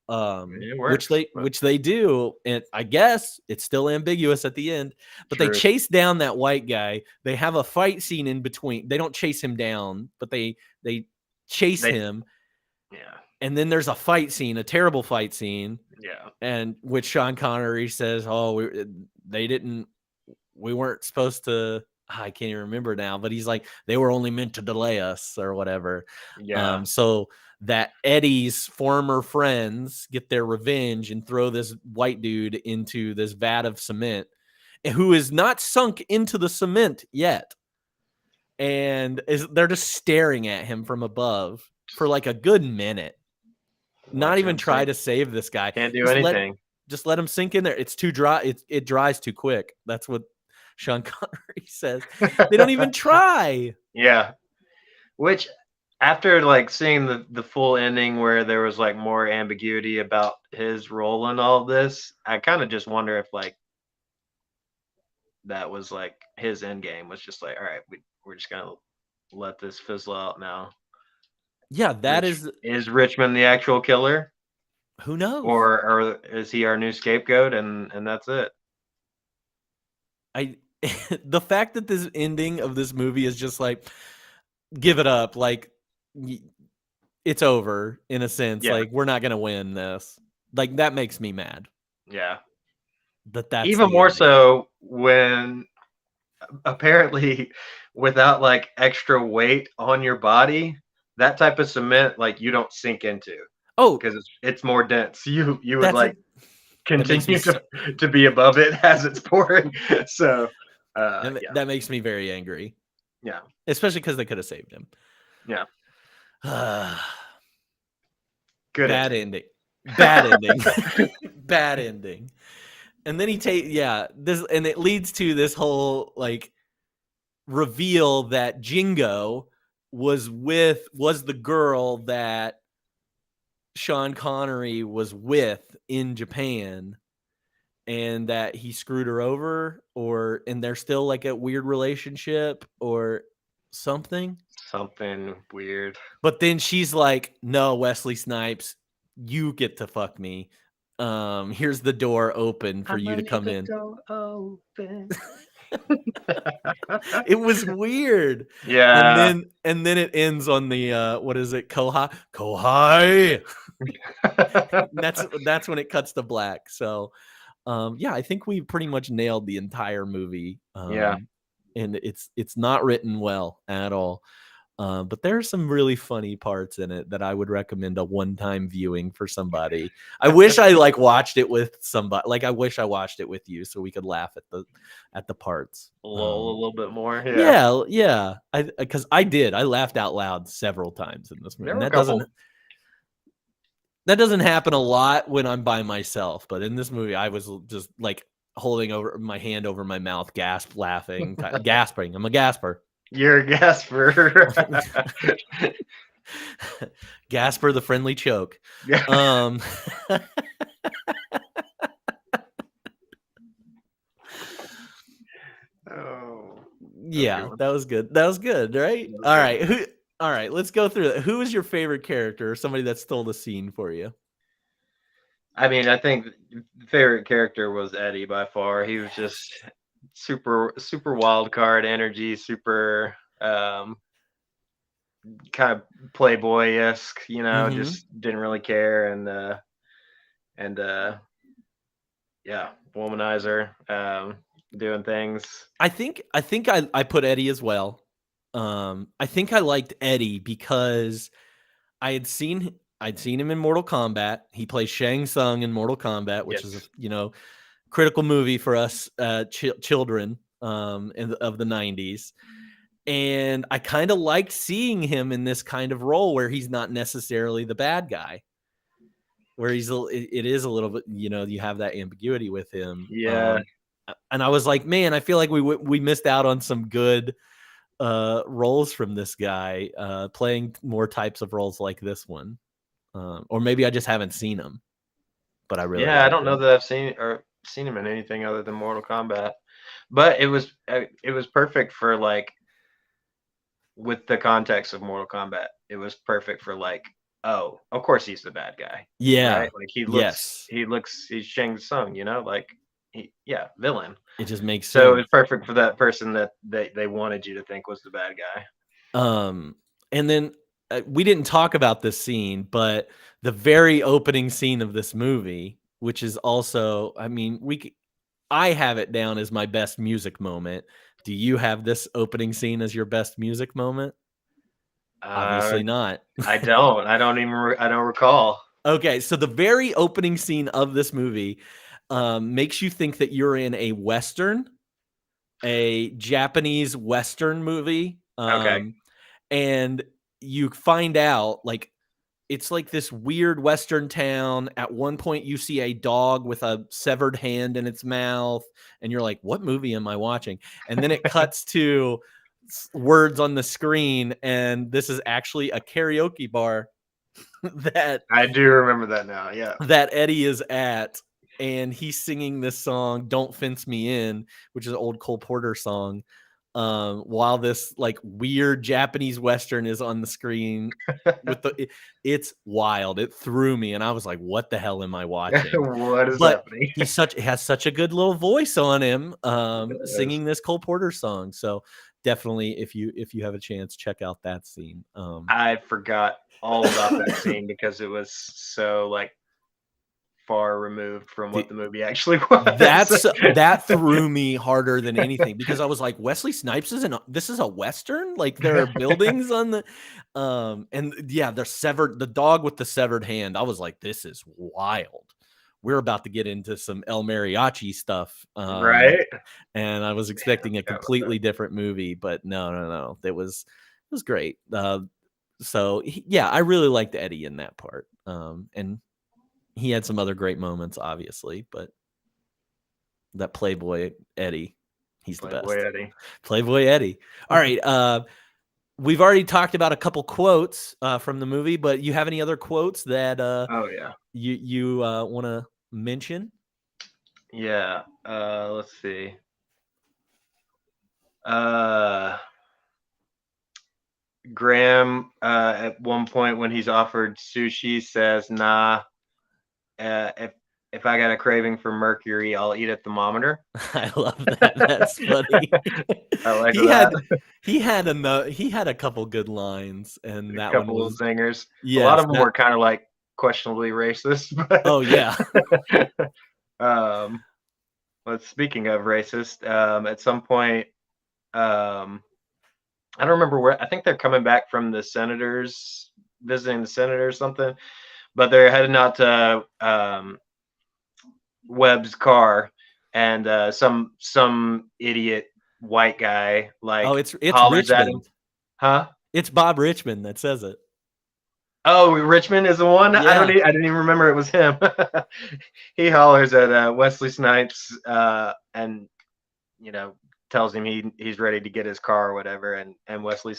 Which they do, and I guess it's still ambiguous at the end, but they chase down that white guy. They have a fight scene in between. They don't chase him down, but they chase him. Yeah. And then there's a fight scene, a terrible fight scene. Yeah. And which Sean Connery says, "Oh, we weren't supposed to." I can't even remember now, but he's like, they were only meant to delay us or whatever. Yeah. So that Eddie's former friends get their revenge and throw this white dude into this vat of cement, who is not sunk into the cement yet. And they're just staring at him from above for like a good minute. Not even try to save this guy. Can't do anything. Just let him sink in there. It's too dry. It dries too quick. That's what Sean Connery says. They don't even try. Yeah. Which, after like seeing the full ending where there was like more ambiguity about his role in all of this, I kind of just wonder if like that was like his end game was just like, all right, we're just gonna let this fizzle out now. Yeah, is Richmond the actual killer? Who knows? Or is he our new scapegoat and that's it? The fact that this ending of this movie is just like, give it up, like it's over in a sense. Yeah. Like, we're not gonna win this. Like, that makes me mad. Yeah. That's even more ending. So when apparently without like extra weight on your body, that type of cement, like, you don't sink into. Oh, because it's more dense. You would like continue to be above it as it's pouring. So that makes me very angry. Yeah. Especially because they could have saved him. Yeah. Good bad ending. Bad ending. Bad ending. And then and it leads to this whole like reveal that Jingo was the girl that Sean Connery was with in Japan, and that he screwed her over, and they're still like a weird relationship or something weird. But then she's like, no, Wesley Snipes, you get to fuck me. Here's the door open for you to come in. It was weird. Yeah. And then it ends on the what is it? Kohai. That's when it cuts to black. So I think we pretty much nailed the entire movie. And it's not written well at all. But there are some really funny parts in it that I would recommend a one-time viewing for somebody. I wish I like watched it with somebody. Like, I wish I watched it with you so we could laugh at the parts a little bit more. Yeah. Because I did. I laughed out loud several times in this movie. And that doesn't happen a lot when I'm by myself. But in this movie, I was just like holding over my hand over my mouth, laughing, gasping. I'm a gasper. You're a Gasper. Gasper the friendly choke. Yeah. Yeah, that was good. That was good, right? All right, let's go through it. Who is your favorite character or somebody that stole the scene for you? I mean, I think the favorite character was Eddie by far. He was just super wild card energy, super kind of playboy-esque, just didn't really care, and womanizer, doing things. I think I put Eddie as well. I think I liked Eddie because I I'd seen him in Mortal Kombat. He plays Shang Tsung in Mortal Kombat, which is a critical movie for us children of the 90s. And I kind of liked seeing him in this kind of role where he's not necessarily the bad guy, where it is a little bit, you have that ambiguity with him. Yeah. And I was like, man, I feel like we missed out on some good roles from this guy, playing more types of roles like this one. Or maybe I just haven't seen him, but I really I don't know that I've seen him in anything other than Mortal Kombat. But it was perfect for like, with the context of Mortal Kombat, it was perfect for like, oh, of course he's the bad guy. Yeah. Right? Like he's Shang Tsung, like villain. It just makes sense. So it's perfect for that person that they wanted you to think was the bad guy. And then we didn't talk about this scene, but the very opening scene of this movie, which is also, I mean, I have it down as my best music moment. Do you have this opening scene as your best music moment? Obviously not. I don't. I don't recall. Okay, so the very opening scene of this movie makes you think that you're in a Western, a Japanese Western movie. Okay. And you find out, like, it's like this weird Western town. At one point, you see a dog with a severed hand in its mouth, and you're like, what movie am I watching? And then it cuts to words on the screen, and this is actually a karaoke bar that I do remember that now. Yeah. That Eddie is at, and he's singing this song, Don't Fence Me In, which is an old Cole Porter song. While this like weird Japanese Western is on the screen with it's wild. It threw me, and I was like, what the hell am I watching? What is happening? He has such a good little voice on him, singing this Cole Porter song. So definitely, if you have a chance, check out that scene. I forgot all about that scene because it was so like far removed from what the movie actually was. That threw me harder than anything, because I was like, Wesley Snipes this is a Western? Like, there are buildings on the and yeah, the dog with the severed hand. I was like, this is wild. We're about to get into some El Mariachi stuff. Right. And I was expecting a completely different movie, but no. It was great. So I really liked Eddie in that part. And he had some other great moments, obviously, but that Playboy Eddie, he's the best. Playboy Eddie. All right. We've already talked about a couple quotes from the movie, but you have any other quotes that you want to mention? Yeah. Let's see. Graham at one point when he's offered sushi says, nah, if I got a craving for mercury, I'll eat a thermometer. I love that. That's funny. I like that. He had a couple good lines, and that couple one of zingers. Yeah, a lot of them were kind of like questionably racist. But oh yeah. But speaking of racist, at some point, I don't remember where. I think they're coming back from the Senators, visiting the Senator or something. But they're heading out to Webb's car, and some idiot white guy like it's hollers at him. Richmond. Huh? It's Bob Richmond that says it. Oh, Richmond is the one. Yeah. I didn't even remember it was him. He hollers at Wesley Snipes, and tells him he's ready to get his car or whatever, and Wesley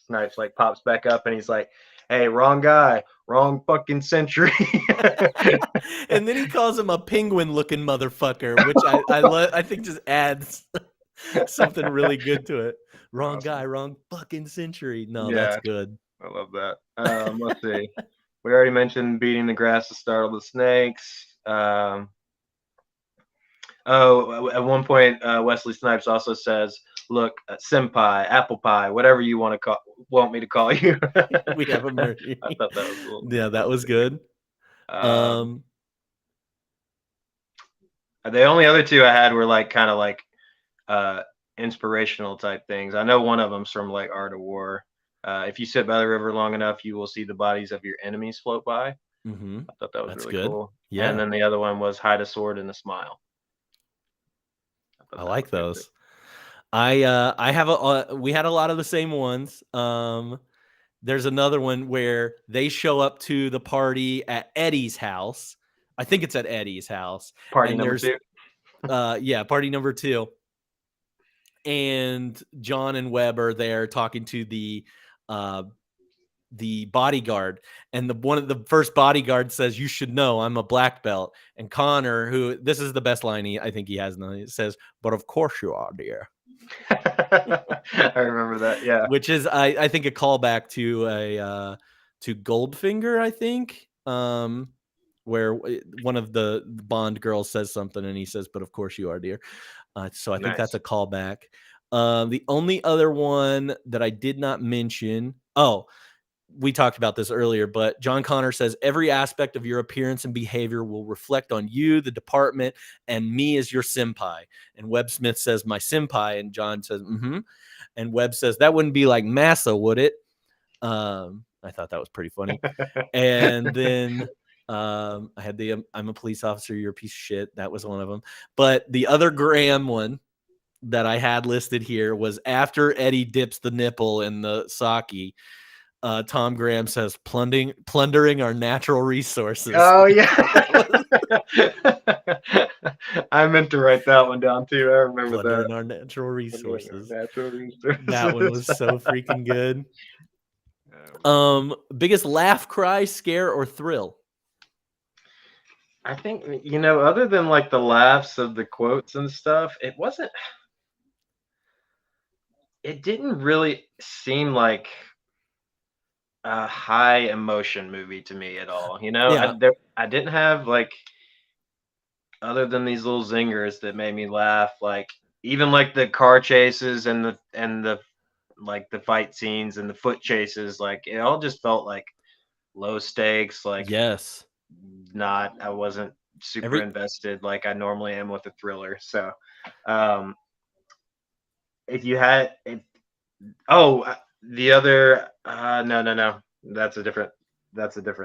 Snipes like pops back up, and he's like, hey, wrong guy, wrong fucking century. And then he calls him a penguin-looking motherfucker, which I think just adds something really good to it. Wrong guy, wrong fucking century. No, that's good. I love that. Let's see. We already mentioned beating the grass to startle the snakes. At one point, Wesley Snipes also says, look, senpai, apple pie, whatever you want me to call you. We have a mercury. I thought that was cool. Yeah, that was good. The only other two I had were like kind of like inspirational type things. I know one of them's from like Art of War. If you sit by the river long enough, you will see the bodies of your enemies float by. Mm-hmm. I thought that was That's really good. cool. Yeah. And then the other one was hide a sword and a smile. I like those. I have we had a lot of the same ones. There's another one where they show up to the party at Eddie's house. I think it's at Eddie's house. Party and number there's 2. party number 2. And John and Webb are there talking to the bodyguard, and the first bodyguard says, "You should know I'm a black belt." And Connor, who this is the best line I think he has now, he says, "But of course you are, dear." I remember that. Yeah. Which is I think a callback to to Goldfinger, I think, where one of the Bond girls says something and he says, "But of course you are, dear." So I think that's a callback. The only other one that I did not mention, we talked about this earlier, but John Connor says every aspect of your appearance and behavior will reflect on you, the department, and me as your senpai. And Webb Smith says, "My senpai," and John says, "Mm-hmm." And Webb says, "That wouldn't be like massa, would it?" I thought that was pretty funny. And then I had the "I'm a police officer, you're a piece of shit." That was one of them. But the other Graham one that I had listed here was after Eddie dips the nipple in the sake. Tom Graham says, plundering our natural resources. Oh yeah. I meant to write that one down too. I remember Plundering that. our natural resources. That one was so freaking good. Um, Biggest laugh, cry, scare, or thrill? I think, other than like the laughs of the quotes and stuff, it didn't really seem like a high emotion movie to me at all. Yeah. I didn't have like, other than these little zingers that made me laugh, like even like the car chases and the like the fight scenes and the foot chases, like it all just felt like low stakes, like Yes. I wasn't super Every- invested like I normally am with a thriller. So if you had the other no, that's a different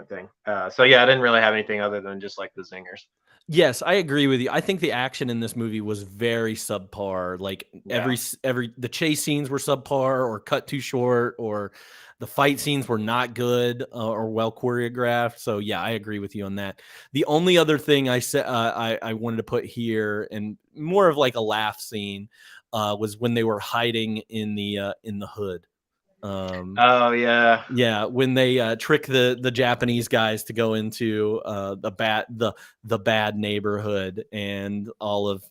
thing. So yeah, I didn't really have anything other than just like the zingers. Yes, I agree with you. I think the action in this movie was very subpar. Like Yeah. the chase scenes were subpar or cut too short, or the fight scenes were not good or well choreographed. So yeah, I agree with you on that. The only other thing I said I wanted to put here, and more of like a laugh scene, was when they were hiding in the hood. Oh yeah. Yeah, when they trick the Japanese guys to go into the bad neighborhood, and all of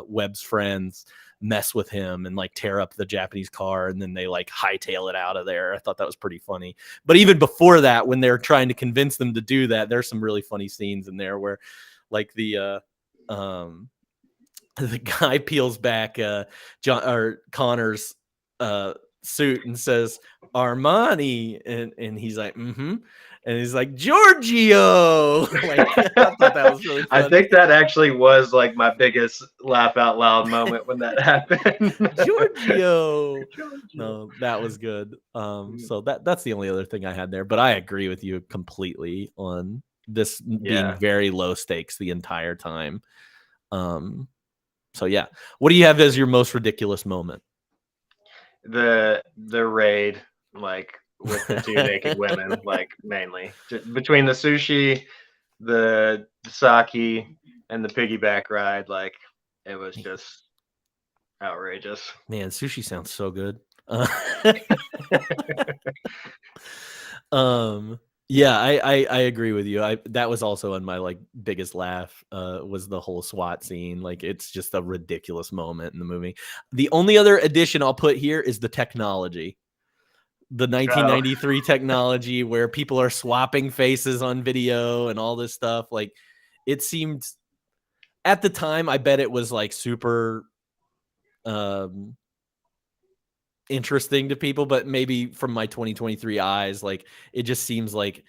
Webb's friends mess with him and like tear up the Japanese car, and then they like hightail it out of there. I thought that was pretty funny. But even before that, when they're trying to convince them to do that, there's some really funny scenes in there where like the guy peels back John or Connor's suit and says Armani, and he's like, mm-hmm, and he's like, Giorgio. Like, I thought that was really funny. I think that actually was like my biggest laugh out loud moment when that happened. Giorgio. No, that was good. So that's the only other thing I had there, but I agree with you completely on this being very low stakes the entire time. So yeah, what do you have as your most ridiculous moment? The raid, like with the two naked women, like mainly between the sushi, the sake, and the piggyback ride, like it was just outrageous. Man, sushi sounds so good. Yeah, I agree with you. That was also on my like biggest laugh, was the whole SWAT scene. Like it's just a ridiculous moment in the movie. The only other addition I'll put here is the technology. The 1993 technology where people are swapping faces on video and all this stuff. Like it seemed at the time, I bet it was like super interesting to people, but maybe from my 2023 eyes, like it just seems like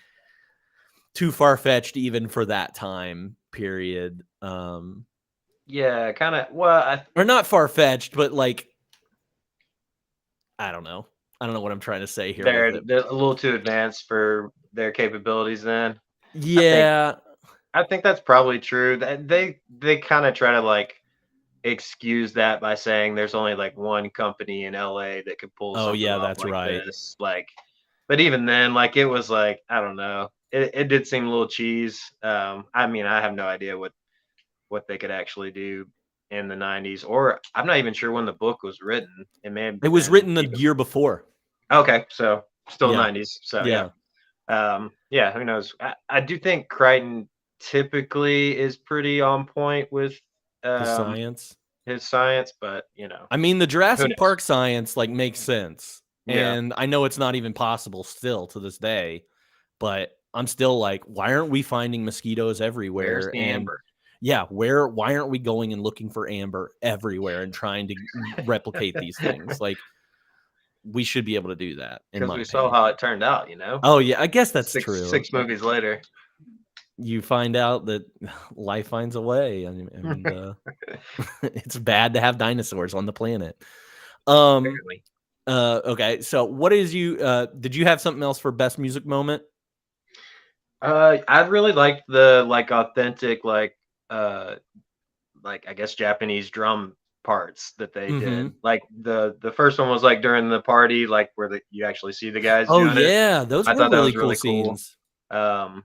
too far-fetched even for that time period. Yeah, kind of. Well, or not far-fetched, but like I don't know. I don't know what I'm trying to say here they're with it. they're a little too advanced for their capabilities. Then Yeah. I think that's probably true. That they kind of try to like excuse that by saying there's only like one company in LA that could pull Oh something yeah, off that's like right. this. Like, but even then, like it was like I don't know. It did seem a little cheese. I mean, I have no idea what they could actually do in the 90s, or I'm not even sure when the book was written. It may have It was been written the even year before. okay, so still Yeah. 90s. So yeah. Yeah. Yeah, who knows? I do think Crichton typically is pretty on point with The um science. his science, but you know, I mean, the who Jurassic knows? Park science like makes sense. Yeah. And I know it's not even possible still to this day, but I'm still like, why aren't we finding mosquitoes Where's everywhere? the And amber? yeah, why aren't we going and looking for amber everywhere and trying to replicate these things? Like we should be able to do that, in Because my we saw opinion. how it turned out, you know? Oh yeah, I guess that's Six true. six movies later. You find out that life finds a way, and it's bad to have dinosaurs on the planet. Apparently. Okay, so what is you? Did you have something else for best music moment? I really liked the like authentic like I guess Japanese drum parts that they did. Mm-hmm. Like the first one was like during the party, like where you actually see the guys Oh doing it. yeah, those I were thought that really was cool really cool. scenes.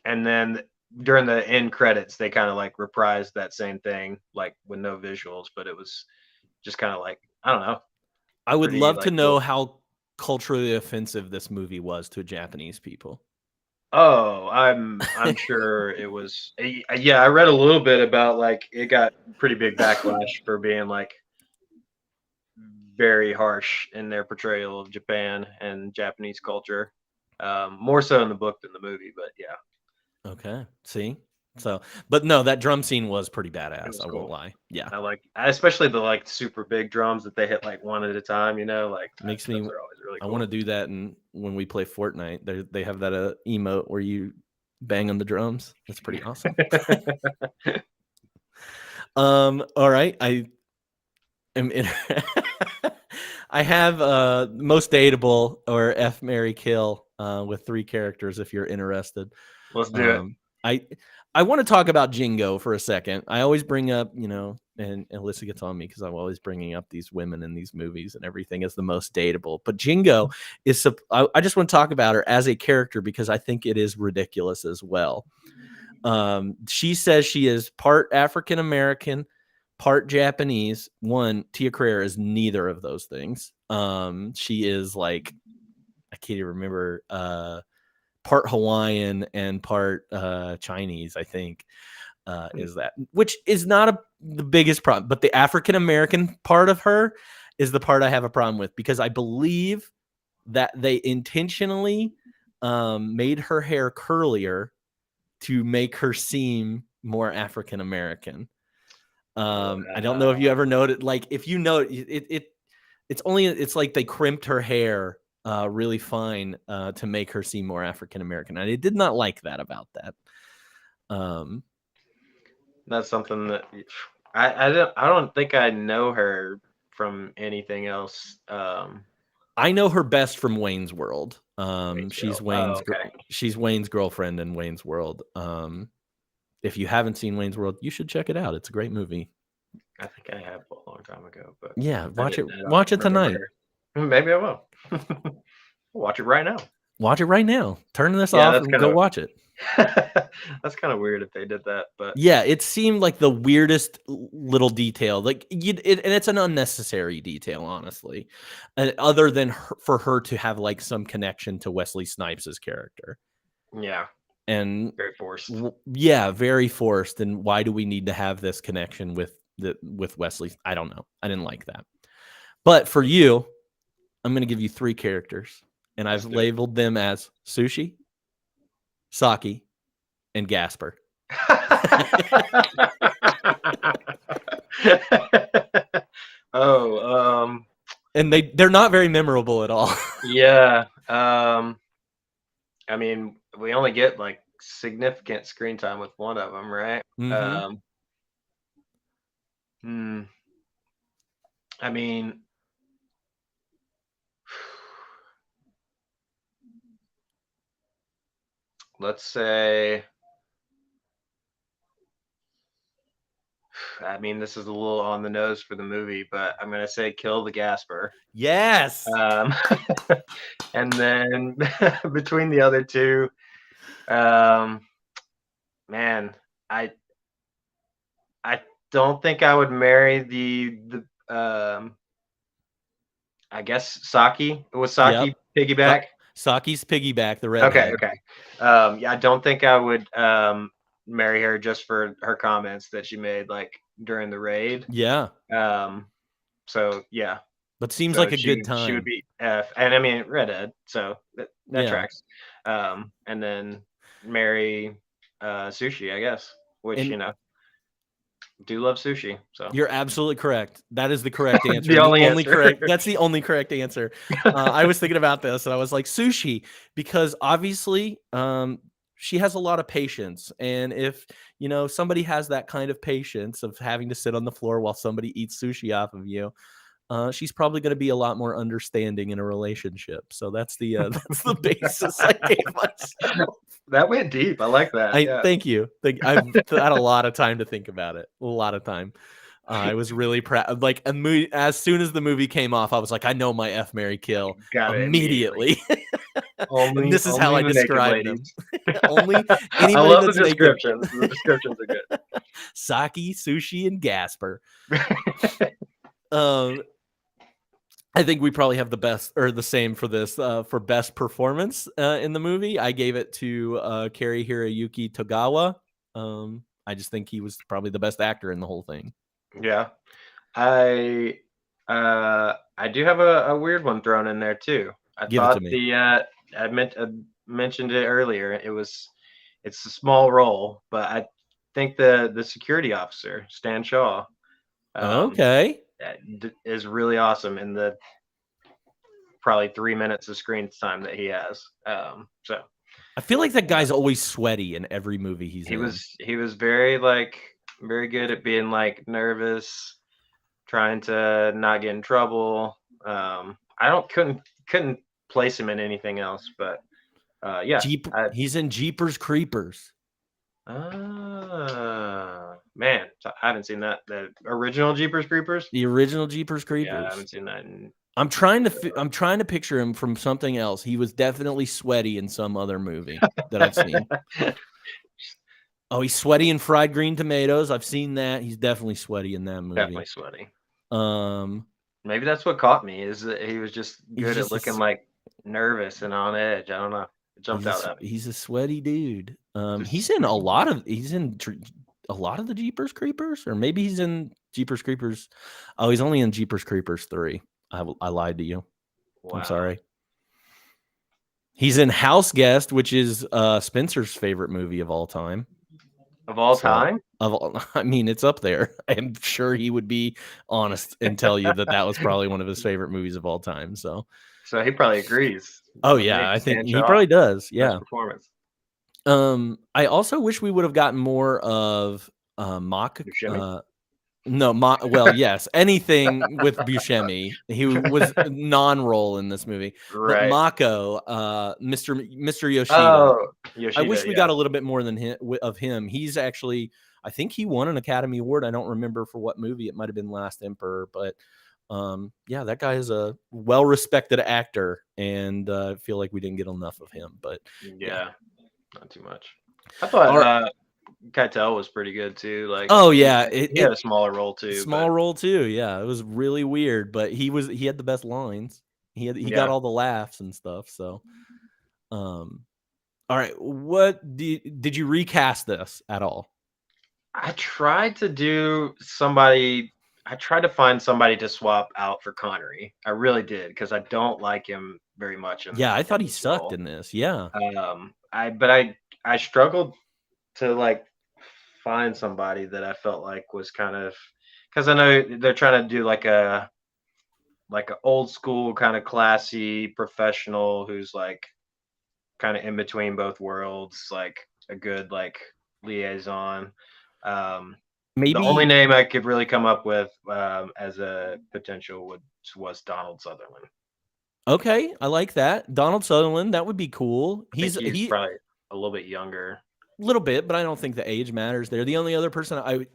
And then during the end credits, they kind of like reprised that same thing, like with no visuals, but it was just kind of like I don't know, I would pretty love to like know cool. how culturally offensive this movie was to Japanese people. Oh, I'm sure it was. Yeah, I read a little bit about like it got pretty big backlash for being like very harsh in their portrayal of Japan and Japanese culture. More so in the book than the movie, but yeah, Okay, see, so but no, that drum scene was pretty it badass. was I won't cool. lie. Yeah, Especially the like super big drums that they hit like one at a time. You know, like makes those me. are always really I want to cool. do that, and when we play Fortnite, they have that emote where you bang on the drums. That's pretty awesome. All right, I am in. I have most dateable or F Mary Kill with 3 characters if you're interested. Let's do it. Um, I I want to talk about Jingo for a second. I always bring up, and Alyssa gets on me because I'm always bringing up these women in these movies and everything as the most dateable. But Jingo is, I just want to talk about her as a character because I think it is ridiculous as well. She says she is part African American, part Japanese. Tia Carrere is neither of those things. She is like, I can't even remember, part Hawaiian and part Chinese, I think, is that, which is not the biggest problem, but the African American part of her is the part I have a problem with because I believe that they intentionally made her hair curlier to make her seem more African American. I don't know if you ever noted, like if you know it's like they crimped her hair really fine to make her seem more African American. I did not like that about that. That's something that I don't think I know her from anything else. I know her best from Wayne's World. She's okay. She's Wayne's girlfriend in Wayne's World. If you haven't seen Wayne's World, you should check it out. It's a great movie. I think I have a long time ago, but Yeah, I watch it. don't Watch it remember tonight. her. Maybe I will. Watch it right now. Watch it right now. Turn this Yeah, off that's and kind go of watch it. that's kind of weird if they did that, but Yeah, it seemed like the weirdest little detail. Like and it's an unnecessary detail, honestly, other than for her to have like some connection to Wesley Snipes' character. yeah, And very forced. yeah, very forced. And why do we need to have this connection with Wesley? I don't know. I didn't like that. But for you, I'm going to give you 3 characters, and I've labeled them as Sushi, Saki, and Gasper. Oh, And they're not very memorable at all. yeah. I mean, we only get like significant screen time with one of them, right? Mm-hmm. I mean, let's say. I mean, this is a little on the nose for the movie, but I'm gonna say kill the Gasper. Yes. Um, and then between the other two, um, man, I I don't think I would marry the I guess Saki. Was Yep. Saki piggyback? Saki's piggyback, the Okay, redhead. okay. Yeah, I don't think I would marry her just for her comments that she made like during the raid. Yeah, So yeah, but seems so like a good she would time. be F, and I mean redhead, so that Yeah. tracks. And then marry Sushi, I guess, which And- you know, do love sushi. So You're absolutely correct. That is the correct answer. The only answer. correct. That's the only correct answer. I was thinking about this, and I was like, sushi, because obviously, she has a lot of patience, and if somebody has that kind of patience of having to sit on the floor while somebody eats sushi off of you, she's probably going to be a lot more understanding in a relationship. So that's the that's the basis I gave myself. that went deep. I like that. Yeah. Thank you. I've had a lot of time to think about it. A lot of time. I was really proud. Like as soon as the movie came off, I was like, I know my F, Marry, Kill Got it immediately. Only, This is how only I the naked describe them. ladies. Only I anybody love the that's naked. descriptions. The descriptions are good. Saki, Sushi, and Gasper. I think we probably have the best or the same for this for best performance in the movie. I gave it to Cary Hiroyuki Togawa. I just think he was probably the best actor in the whole thing. Yeah, I do have a weird one thrown in there too. I Give it thought to me. I mentioned it earlier. It's a small role, but I think the security officer Stan Shaw. Okay. Is really awesome in the probably 3 minutes of screen time that he has. So I feel like that guy's always sweaty in every movie he's in. he was very very good at being like nervous, trying to not get in trouble. I couldn't place him in anything else, but yeah. He's in Jeepers Creepers. Man, I haven't seen that. The original Jeepers Creepers. The original Jeepers Creepers. Yeah, I haven't seen that. I'm trying to picture him from something else. He was definitely sweaty in some other movie that I've seen. Oh, he's sweaty in Fried Green Tomatoes. I've seen that. He's definitely sweaty in that movie. Definitely sweaty. Maybe that's what caught me is that he was just good just at looking like nervous and on edge. I don't know. It jumped out at me. He's a sweaty dude. He's in a lot of the Jeepers Creepers, or maybe he's in Jeepers Creepers. Oh, he's only in Jeepers Creepers 3. I lied to you. Wow. I'm sorry. He's in House Guest, which is Spencer's favorite movie of all time. Of all time? I mean, it's up there. I'm sure he would be honest and tell you that was probably one of his favorite movies of all time. So he probably agrees. Oh yeah, I think he probably does. Yeah. Performance. I also wish we would have gotten more of Mock. Well, yes, anything with Buscemi. He was non-role in this movie. Right. But Mako, Mr. Yoshida. Oh, Yoshida, I wish we got a little bit more than of him. He's actually, I think he won an Academy Award. I don't remember for what movie. It might have been Last Emperor, but yeah, that guy is a well-respected actor, and I feel like we didn't get enough of him. But yeah. Not too much. I thought Keitel was pretty good too. Like, oh yeah, he had a smaller role too. Role too. Yeah, it was really weird, but he had the best lines. He got all the laughs and stuff. So, all right. What did you recast this at all? I tried to do somebody. I tried to find somebody to swap out for Connery. I really did because I don't like him very much. I thought he sucked in this. Yeah. I struggled to like find somebody that I felt like was kind of, because I know they're trying to do like a old school kind of classy professional who's like kind of in between both worlds, like a good like liaison. Maybe the only name I could really come up with as a potential was Donald Sutherland. Okay, I like that. Donald Sutherland, that would be cool. He's probably a little bit younger. little bit, but I don't think the age matters there. The only other person I,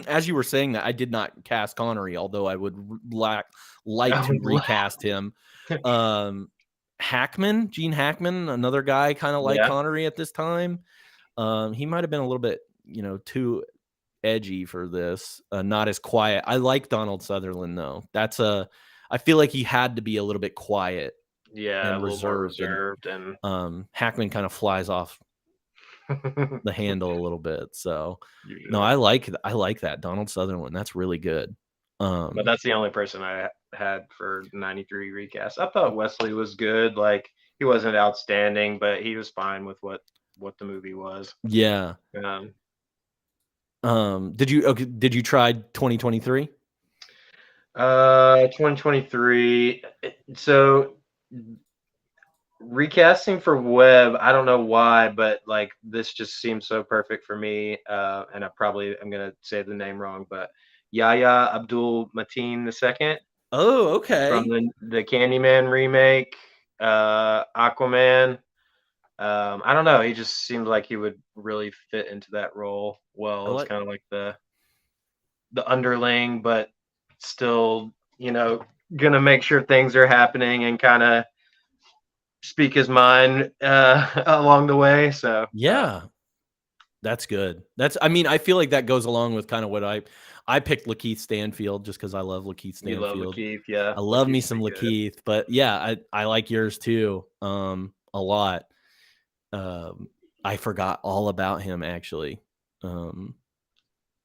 as you were saying that, I did not cast Connery, although I would like to recast him. Hackman, Gene Hackman, another guy kind of like Yeah. Connery at this time. He might have been a little bit, too edgy for this, not as quiet. I like Donald Sutherland though. I feel like he had to be a little bit quiet. Yeah, And a little more reserved reserved Hackman kind of flies off the handle a little bit. So usually. no, I like that Donald Sutherland. That's really good. But that's the only person I had for 93 recast. I thought Wesley was good. Like, he wasn't outstanding, but he was fine with what the movie was. Yeah. Did you try 2023? 2023. So recasting for Webb, I don't know why, but like this just seems so perfect for me. And I'm gonna say the name wrong, but Yahya Abdul Mateen II. Oh, okay. From the Candyman remake, Aquaman. I don't know. He just seemed like he would really fit into that role well. It's kind of like the underling, but still, gonna make sure things are happening and kind of speak his mind along the way. So yeah, that's good. I feel like that goes along with kind of what I picked Lakeith Stanfield just because I love Lakeith Stanfield. You love Lakeith, yeah. I love me some Lakeith, but yeah, I like yours too, a lot. I forgot all about him actually.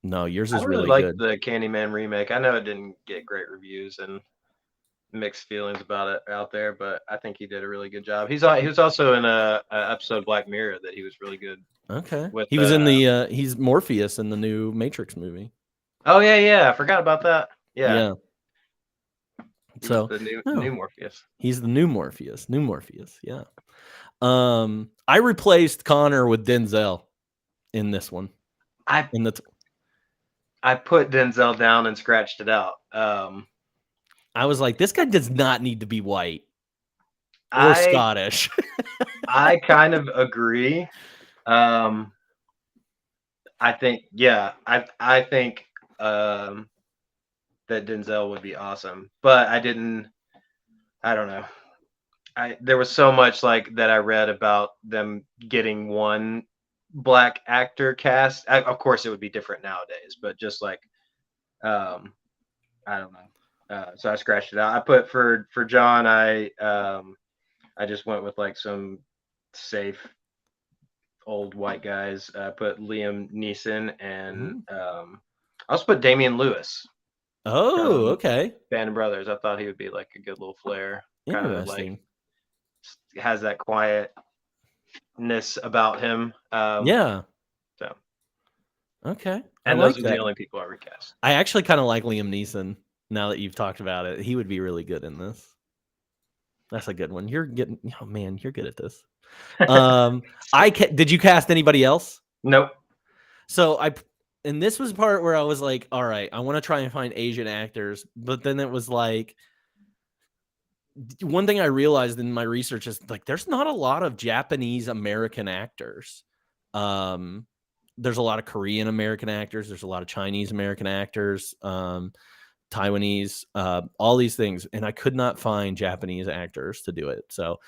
No, yours is really like good. The Candyman remake. I know it didn't get great reviews and mixed feelings about it out there, but I think he did a really good job. He was also in a episode of Black Mirror that he was really good. Okay. He was in the he's Morpheus in the new Matrix movie. Oh yeah, I forgot about that. Yeah. So the new Morpheus. He's the new Morpheus. Yeah. I replaced Connor with Denzel in this one. I put Denzel down and scratched it out. I was like, this guy does not need to be white or Scottish. I kind of agree. I think that Denzel would be awesome, but I don't know. There was so much like that I read about them getting one black actor cast. Of course, it would be different nowadays, but just like, I don't know. So I scratched it out. I put for John. I just went with like some safe old white guys. I put Liam Neeson and I also put Damian Lewis. Oh, okay. Band of Brothers. I thought he would be like a good little flair. Interesting. Has that quietness about him. Yeah. So. Okay. And those are the only people I recast. I actually kind of like Liam Neeson. Now that you've talked about it, he would be really good in this. That's a good one. You're good at this. Did you cast anybody else? Nope. So and this was part where I was like, all right, I want to try and find Asian actors, but then it was like, one thing I realized in my research is like, there's not a lot of Japanese American actors. There's a lot of Korean American actors. There's a lot of Chinese American actors. Taiwanese, all these things, and I could not find Japanese actors to do it. So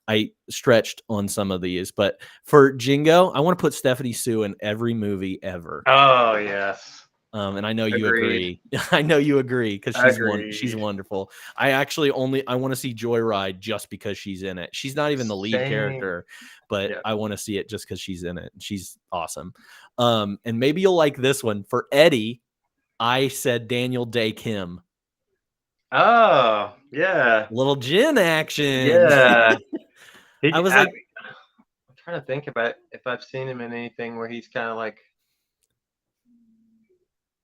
I stretched on some of these, but for Jingo, I want to put Stephanie Sue in every movie ever. Oh yes. And I know you agree. I know you agree because she's wonderful. I want to see Joyride just because she's in it. She's not even the lead character, but I want to see it just because she's in it. She's awesome. And maybe you'll like this one for Eddie. I said Daniel Day Kim. Oh, yeah. Little Jin action. Yeah. I'm trying to think about if I've seen him in anything where he's kind of like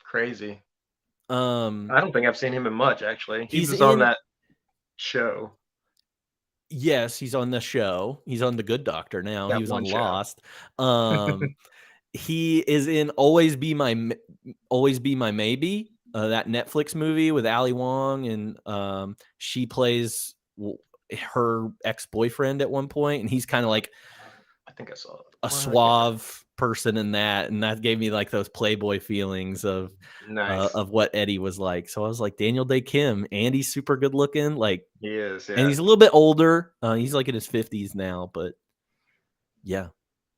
crazy. I don't think I've seen him in much, actually. He was on that show. Yes, he's on the show. He's on The Good Doctor now. He was on Lost. He is in Always Be My Maybe, that Netflix movie with Ali Wong, and she plays her ex-boyfriend at one point, and he's kind of like think I saw it. a What? suave person in that, and that gave me like those Playboy feelings Nice. of what Eddie was like. So I was like, Daniel Day Kim, and he's super good looking, like, He is, and yeah. he's a little bit older. He's like in his 50s now, but yeah,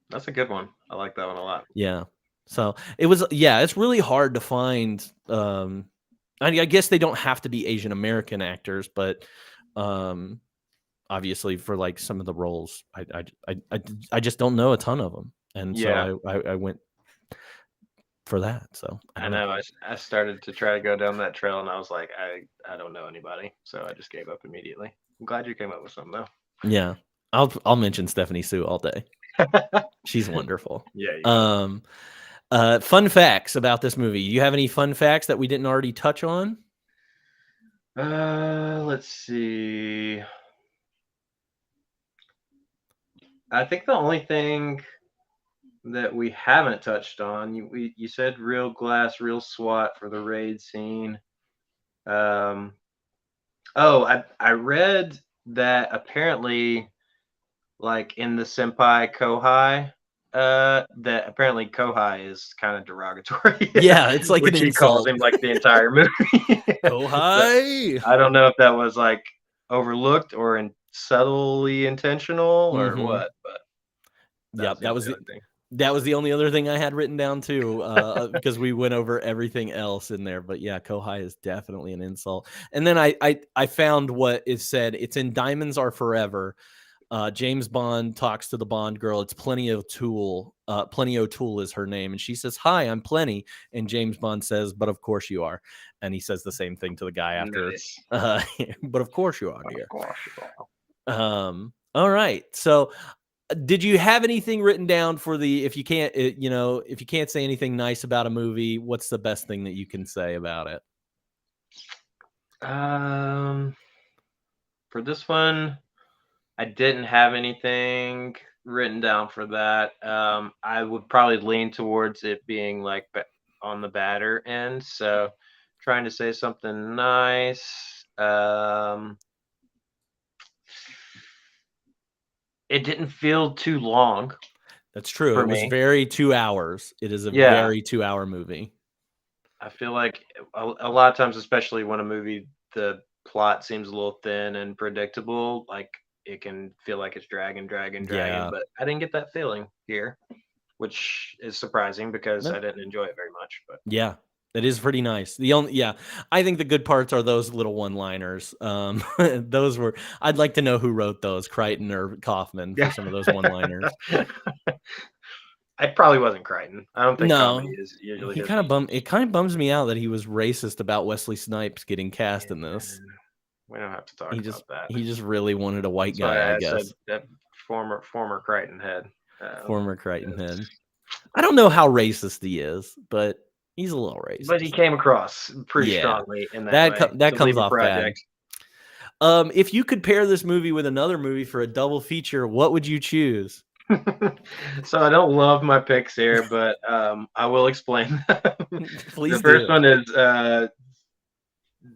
That's a good one. I like that one a lot. yeah. So it was, yeah, it's really hard to find. I guess they don't have to be Asian American actors, but obviously for like some of the roles, I just don't know a ton of them, and Yeah. so I went for that. So I don't know. know. I started to try to go down that trail, and I was like, I don't know anybody, so I just gave up immediately. I'm glad you came up with some though. Yeah, I'll mention Stephanie Sue all day. She's wonderful. Yeah. You Fun facts about this movie. You have any fun facts that we didn't already touch on? Let's see. I think the only thing that we haven't touched on, you said real glass, real SWAT for the raid scene. Oh, I read that apparently, like in the Senpai Kohai, that apparently Kohai is kind of derogatory. Yeah, it's like which an he calls insult. him like the entire movie. Oh, So, hi. I don't know if that was like overlooked or subtly intentional or Mhm. what, but Yep, that was the the, only thing. that was the only other thing I had written down too, because we went over everything else in there. But yeah, Kohai is definitely an insult. And then I found what is said. It's in Diamonds Are Forever. James Bond talks to the Bond girl. It's Plenty O'Toole. Plenty O'Toole is her name, and she says, "Hi, I'm Plenty." And James Bond says, "But of course you are." And he says the same thing to the guy after. Nice. But of course you are, Of dear. course you are. All right. So, did you have anything written down for the? If you can't, if you can't say anything nice about a movie, what's the best thing that you can say about it? For this one, I didn't have anything written down for that. I would probably lean towards it being like on the badder end. So trying to say something nice. It didn't feel too long. That's true. For It was me. very 2 hours. It is a Yeah. very 2-hour movie. I feel like a lot of times, especially when a movie, the plot seems a little thin and predictable, like it can feel like it's dragging. Yeah. But I didn't get that feeling here, which is surprising because No. I didn't enjoy it very much. But Yeah, it is pretty nice. I think the good parts are those little one-liners. Those were. I'd like to know who wrote those, Crichton or Kaufman, for some of those one-liners. I probably wasn't Crichton. I don't think No, comedy is usually he his kind of thing. It kind of bums me out that he was racist about Wesley Snipes getting cast in this. We don't have to talk He about just that. he just really wanted a white That's why guy, I I said guess. that former Crichton head. Former Crichton yes. head. I don't know how racist he is, but he's a little racist. But he came across pretty Yeah. strongly in that way. That to comes leave a off bad. project. If you could pair this movie with another movie for a double feature, what would you choose? So I don't love my picks here, but I will explain. Please The first do. one is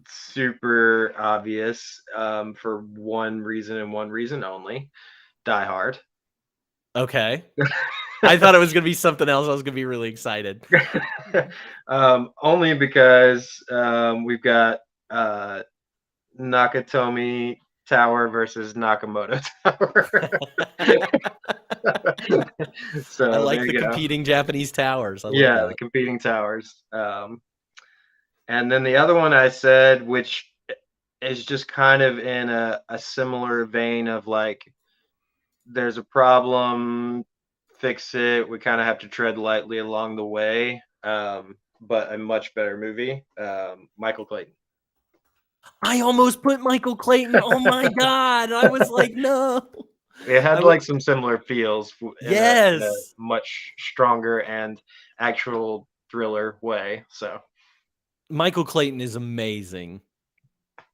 super obvious for one reason and one reason only: Die Hard. Okay. I thought it was going to be something else. I was going to be really excited. Only because we've got Nakatomi Tower versus Nakamoto Tower. So I like there the you go. competing Japanese towers. I love Yeah, that. the competing towers. And then the other one I said, which is just kind of in a similar vein of like, there's a problem, fix it. We kind of have to tread lightly along the way, but a much better movie. Michael Clayton. I almost put Michael Clayton. Oh my God. I was like, no. It had I like some similar feels in a Yes. much stronger and actual thriller way. So Michael Clayton is amazing.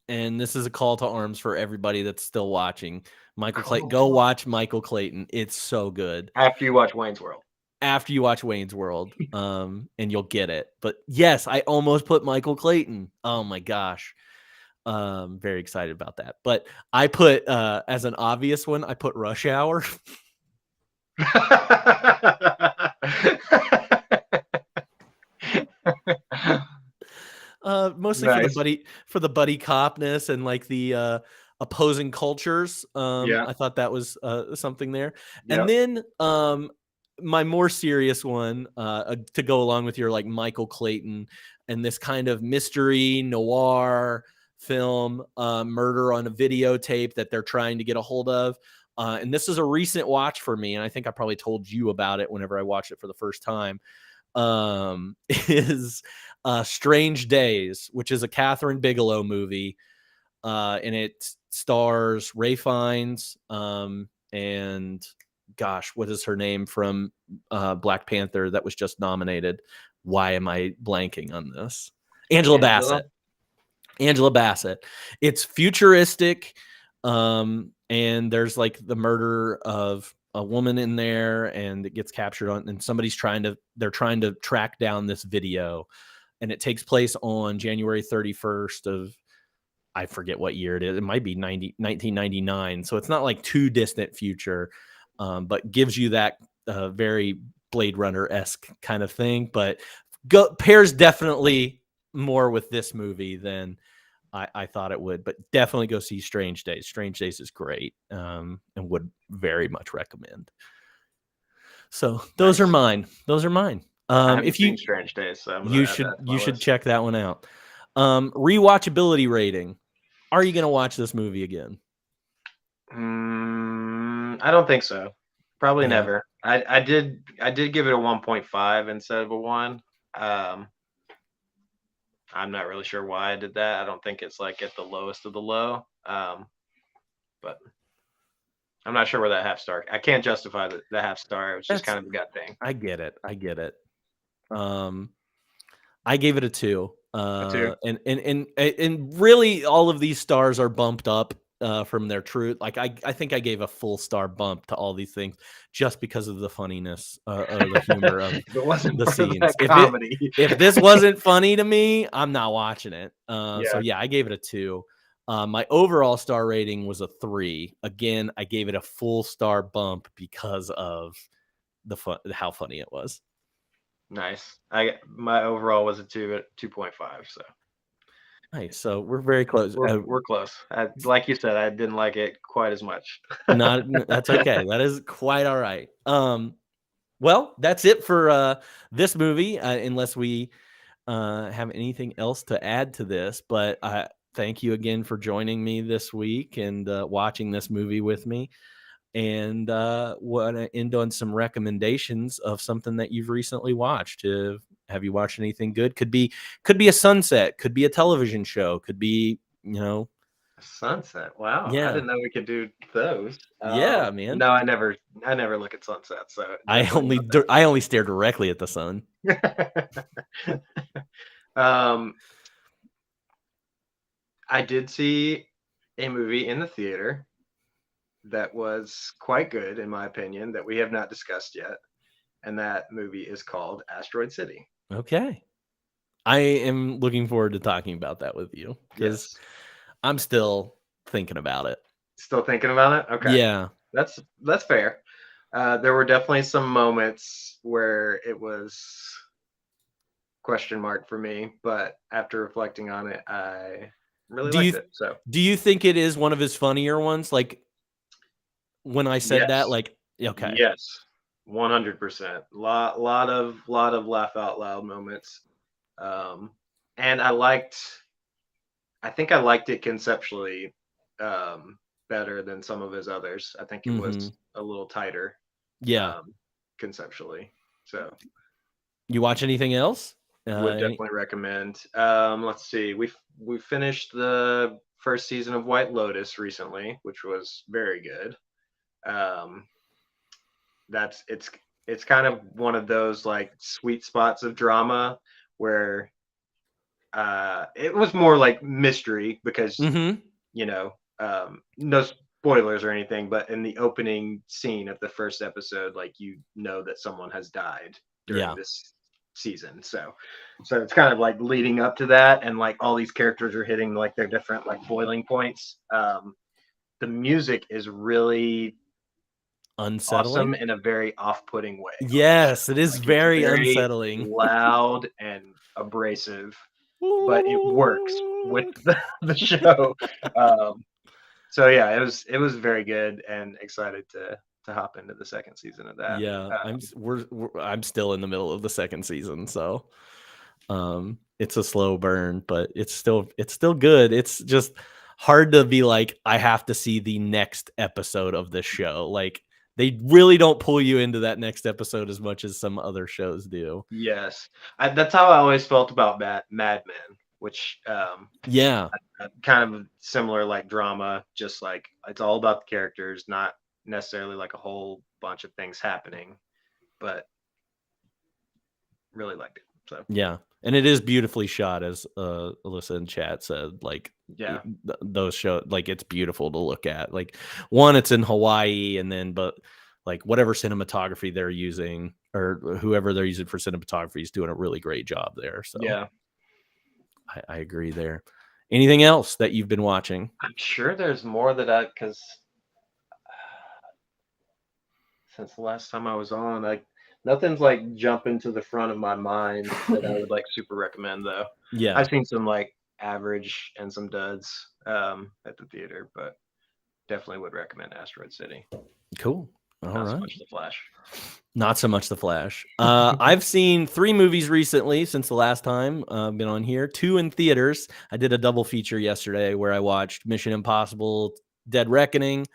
And this is a call to arms for everybody that's still watching. Michael Clayton, go watch Michael Clayton. It's so good. after you watch Wayne's World. After you watch Wayne's World, and you'll get it. But yes, I almost put Michael Clayton. Oh my gosh. Very excited about that. But I put as an obvious one, I put Rush Hour. Mostly Nice. for the buddy copness and like the opposing cultures. Yeah. I thought that was something there. And Yep. then my more serious one to go along with your like Michael Clayton and this kind of mystery noir film, murder on a videotape that they're trying to get a hold of. And this is a recent watch for me, and I think I probably told you about it whenever I watched it for the first time. Is Strange Days, which is a Catherine Bigelow movie, and it stars Ray Fiennes and gosh, what is her name from Black Panther that was just nominated? Why am I blanking on this? Angela Bassett. Angela Bassett. It's futuristic, and there's like the murder of a woman in there, and it gets captured on, and they're trying to track down this video, and it takes place on January 31st of, I forget what year it is. It might be 1999. So it's not like too distant future, but gives you that very Blade Runner-esque kind of thing, but pairs definitely more with this movie than I thought it would, but definitely go see Strange Days. Strange Days is great, and would very much recommend. So those are mine. Those are mine. I haven't If you seen Strange Days, so I'm gonna you add should that to my you should list. check that one out. Rewatchability rating. Are you going to watch this movie again? I don't think so. Probably Yeah. never. I did give it a 1.5 instead of a 1. I'm not really sure why I did that. I don't think it's like at the lowest of the low. But I'm not sure where that half star. I can't justify the half star. It was just kind of a gut thing. I get it. I gave it a 2. A 2? And really all of these stars are bumped up from their truth. Like I think I gave a full star bump to all these things just because of the funniness or the humor of If it wasn't the for scenes. that comedy. If this wasn't funny to me, I'm not watching it. So Yeah. yeah, I gave it a 2. My overall star rating was a 3. Again, I gave it a full star bump because of how funny it was. Nice. My overall was a 2 at 2.5. So Nice. So we're very close. we're close. Like you said, I didn't like it quite as much. That's okay. That is quite all right. Well, that's it for this movie, unless we have anything else to add to this. But thank you again for joining me this week and watching this movie with me. And want to end on some recommendations of something that you've recently watched. Have you watched anything good? Could be a sunset, could be a television show, could be, Sunset. Wow. Yeah. I didn't know we could do those. Yeah, man. No, I never look at sunsets. So I only stare directly at the sun. I did see a movie in the theater that was quite good, in my opinion, that we have not discussed yet. And that movie is called Asteroid City. Okay. I am looking forward to talking about that with you because Yes. I'm still thinking about it. Still thinking about it? Okay. Yeah. That's fair. There were definitely some moments where it was question mark for me, but after reflecting on it, I really liked it. So do you think it is one of his funnier ones? Like when I said that, Yes. like, okay. Yes, 100%. Lot of laugh out loud moments. And I think I liked it conceptually better than some of his others. I think it was a little tighter. Yeah. Conceptually. So You watch anything else? would definitely recommend. Let's see. We finished the first season of White Lotus recently, which was very good. It's kind of one of those like sweet spots of drama where it was more like mystery because no spoilers or anything, but in the opening scene of the first episode, like that someone has died during this season. So it's kind of like leading up to that, and like all these characters are hitting like their different like boiling points. The music is really unsettling. awesome in a very off-putting way. on the Yes, show. it is Like, it's very unsettling. loud and abrasive, but it works with the show. Um, so yeah, it was very good, and excited to hop into the second season of that. Yeah, I'm still in the middle of the second season, so it's a slow burn, but it's still good. It's just hard to be like, I have to see the next episode of this show. Like, they really don't pull you into that next episode as much as some other shows do. Yes, that's how I always felt about Mad Men, which Yeah, kind of similar, like drama, just like it's all about the characters, not necessarily like a whole bunch of things happening, but really liked it. So yeah, and it is beautifully shot, as Alyssa in chat said. Like, yeah, those show, like, it's beautiful to look at. Like, one, it's in Hawaii, and then but like whatever cinematography they're using, or whoever they're using for cinematography, is doing a really great job there. So yeah. I agree there. Anything else that you've been watching? I'm sure there's more that because since the last time I was on, like nothing's like jumping to the front of my mind that I would like super recommend though. Yeah, I've seen some like average and some duds at the theater, but definitely would recommend Asteroid City. cool. All Not so right. much The Flash. Not so much The Flash. I've seen 3 movies recently since the last time I've been on here. 2 in theaters. I did a double feature yesterday where I watched Mission Impossible: Dead Reckoning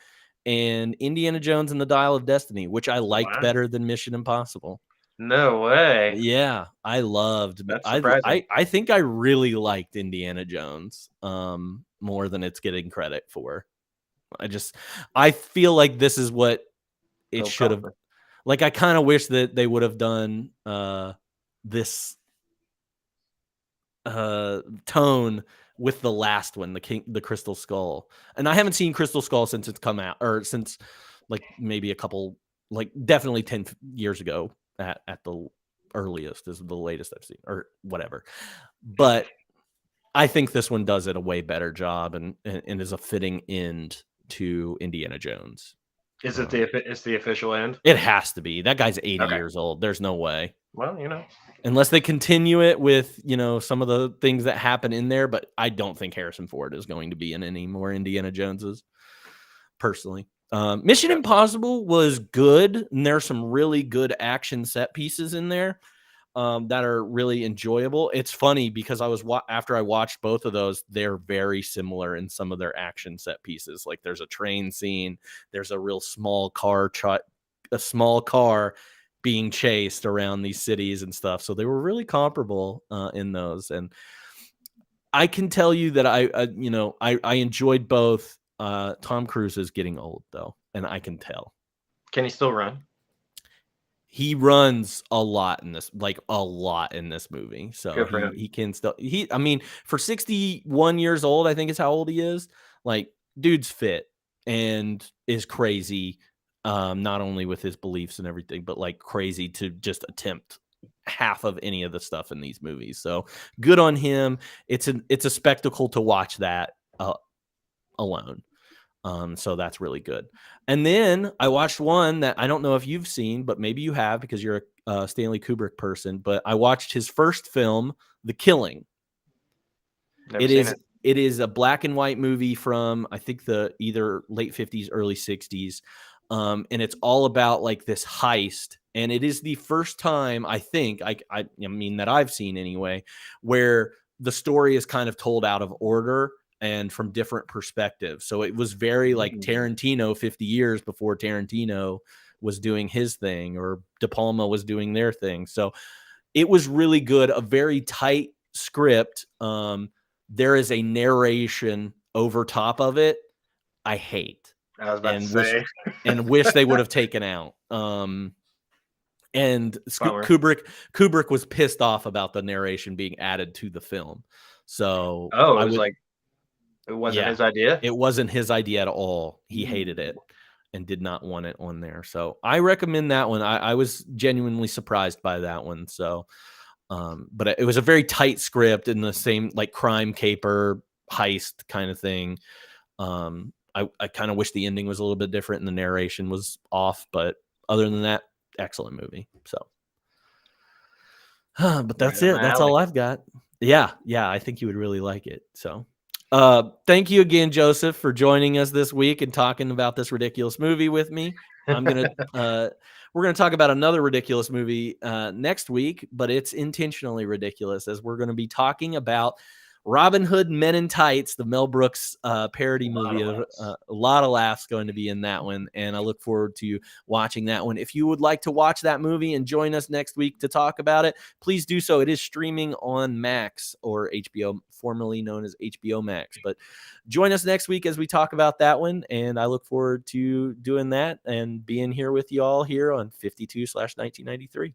and Indiana Jones and the Dial of Destiny, which I liked Wow. better than Mission Impossible. No way. Yeah, I loved. That's surprising. I think I really liked Indiana Jones more than it's getting credit for. I feel like this is what it Bill should have. Cumber. Like, I kind of wish that they would have done this tone with the last one, the Crystal Skull. And I haven't seen Crystal Skull since it's come out, or since like maybe a couple, like definitely 10 years ago at the earliest is the latest I've seen, or whatever. But I think this one does it a way better job, and is a fitting end to Indiana Jones. Is it the official end? It has to be. That guy's 80 Okay. years old. There's no way. Well, you know. Unless they continue it with, some of the things that happen in there, but I don't think Harrison Ford is going to be in any more Indiana Joneses, personally. Mission Impossible was good, and there's some really good action set pieces in there that are really enjoyable. It's funny because after I watched both of those, they're very similar in some of their action set pieces. Like, there's a train scene, there's a real small car being chased around these cities and stuff. So they were really comparable in those. And I can tell you that I enjoyed both. Tom Cruise is getting old though, and I can tell. Can he still run? He runs a lot in this movie. So Good for him. he can still, I mean, for 61 years old, I think is how old he is. Like, dude's fit and is crazy. Not only with his beliefs and everything, but like crazy to just attempt half of any of the stuff in these movies. So good on him. It's a spectacle to watch that alone. So that's really good. And then I watched one that I don't know if you've seen, but maybe you have because you're a Stanley Kubrick person. But I watched his first film, The Killing. Never seen it. It is a black and white movie from, I think, the either late 50s, early 60s. And it's all about like this heist. And it is the first time, I think, I mean, that I've seen anyway, where the story is kind of told out of order and from different perspectives. So it was very like Tarantino 50 years before Tarantino was doing his thing, or De Palma was doing their thing. So it was really good. A very tight script. There is a narration over top of it I hate. I was about to say. And wish they would have taken out. And Bummer. Kubrick was pissed off about the narration being added to the film. So it wasn't his idea. It wasn't his idea at all. He hated it and did not want it on there. So I recommend that one. I was genuinely surprised by that one. So, but it was a very tight script in the same like crime caper heist kind of thing. I kind of wish the ending was a little bit different and the narration was off, but other than that, excellent movie. So, but that's Right up it. my That's alley. all I've got. Yeah, I think you would really like it. So, thank you again, Joseph, for joining us this week and talking about this ridiculous movie with me. I'm gonna we're gonna talk about another ridiculous movie next week, but it's intentionally ridiculous as we're gonna be talking about Robin Hood Men in Tights, the Mel Brooks parody movie. A lot of laughs going to be in that one, and I look forward to watching that one. If you would like to watch that movie and join us next week to talk about it, please do so. It is streaming on Max, or HBO, formerly known as HBO Max. But join us next week as we talk about that one, and I look forward to doing that and being here with you all here on 52/1993.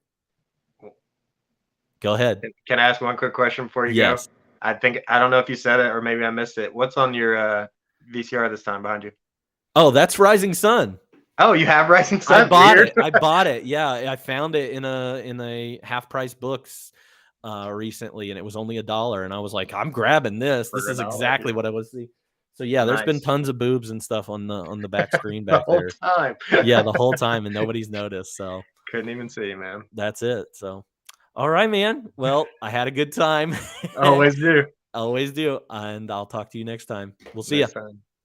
Go ahead. Can I ask one quick question before you Yes. go? I don't know if you said it or maybe I missed it. What's on your VCR this time behind you? Oh, that's Rising Sun. Oh, you have Rising Sun. I bought Weird. it. I bought it. Yeah, I found it in a half price books recently, and it was only $1. And I was like, I'm grabbing this. This For is $1, exactly what I was seeing. So yeah, there's been Nice. tons of boobs and stuff on the back screen The back whole there. time. Yeah, the whole time, and nobody's noticed. So Couldn't even see, man. that's it. So, all right, man. Well, I had a good time. Always do. Always do. And I'll talk to you next time. We'll see ya. Next time.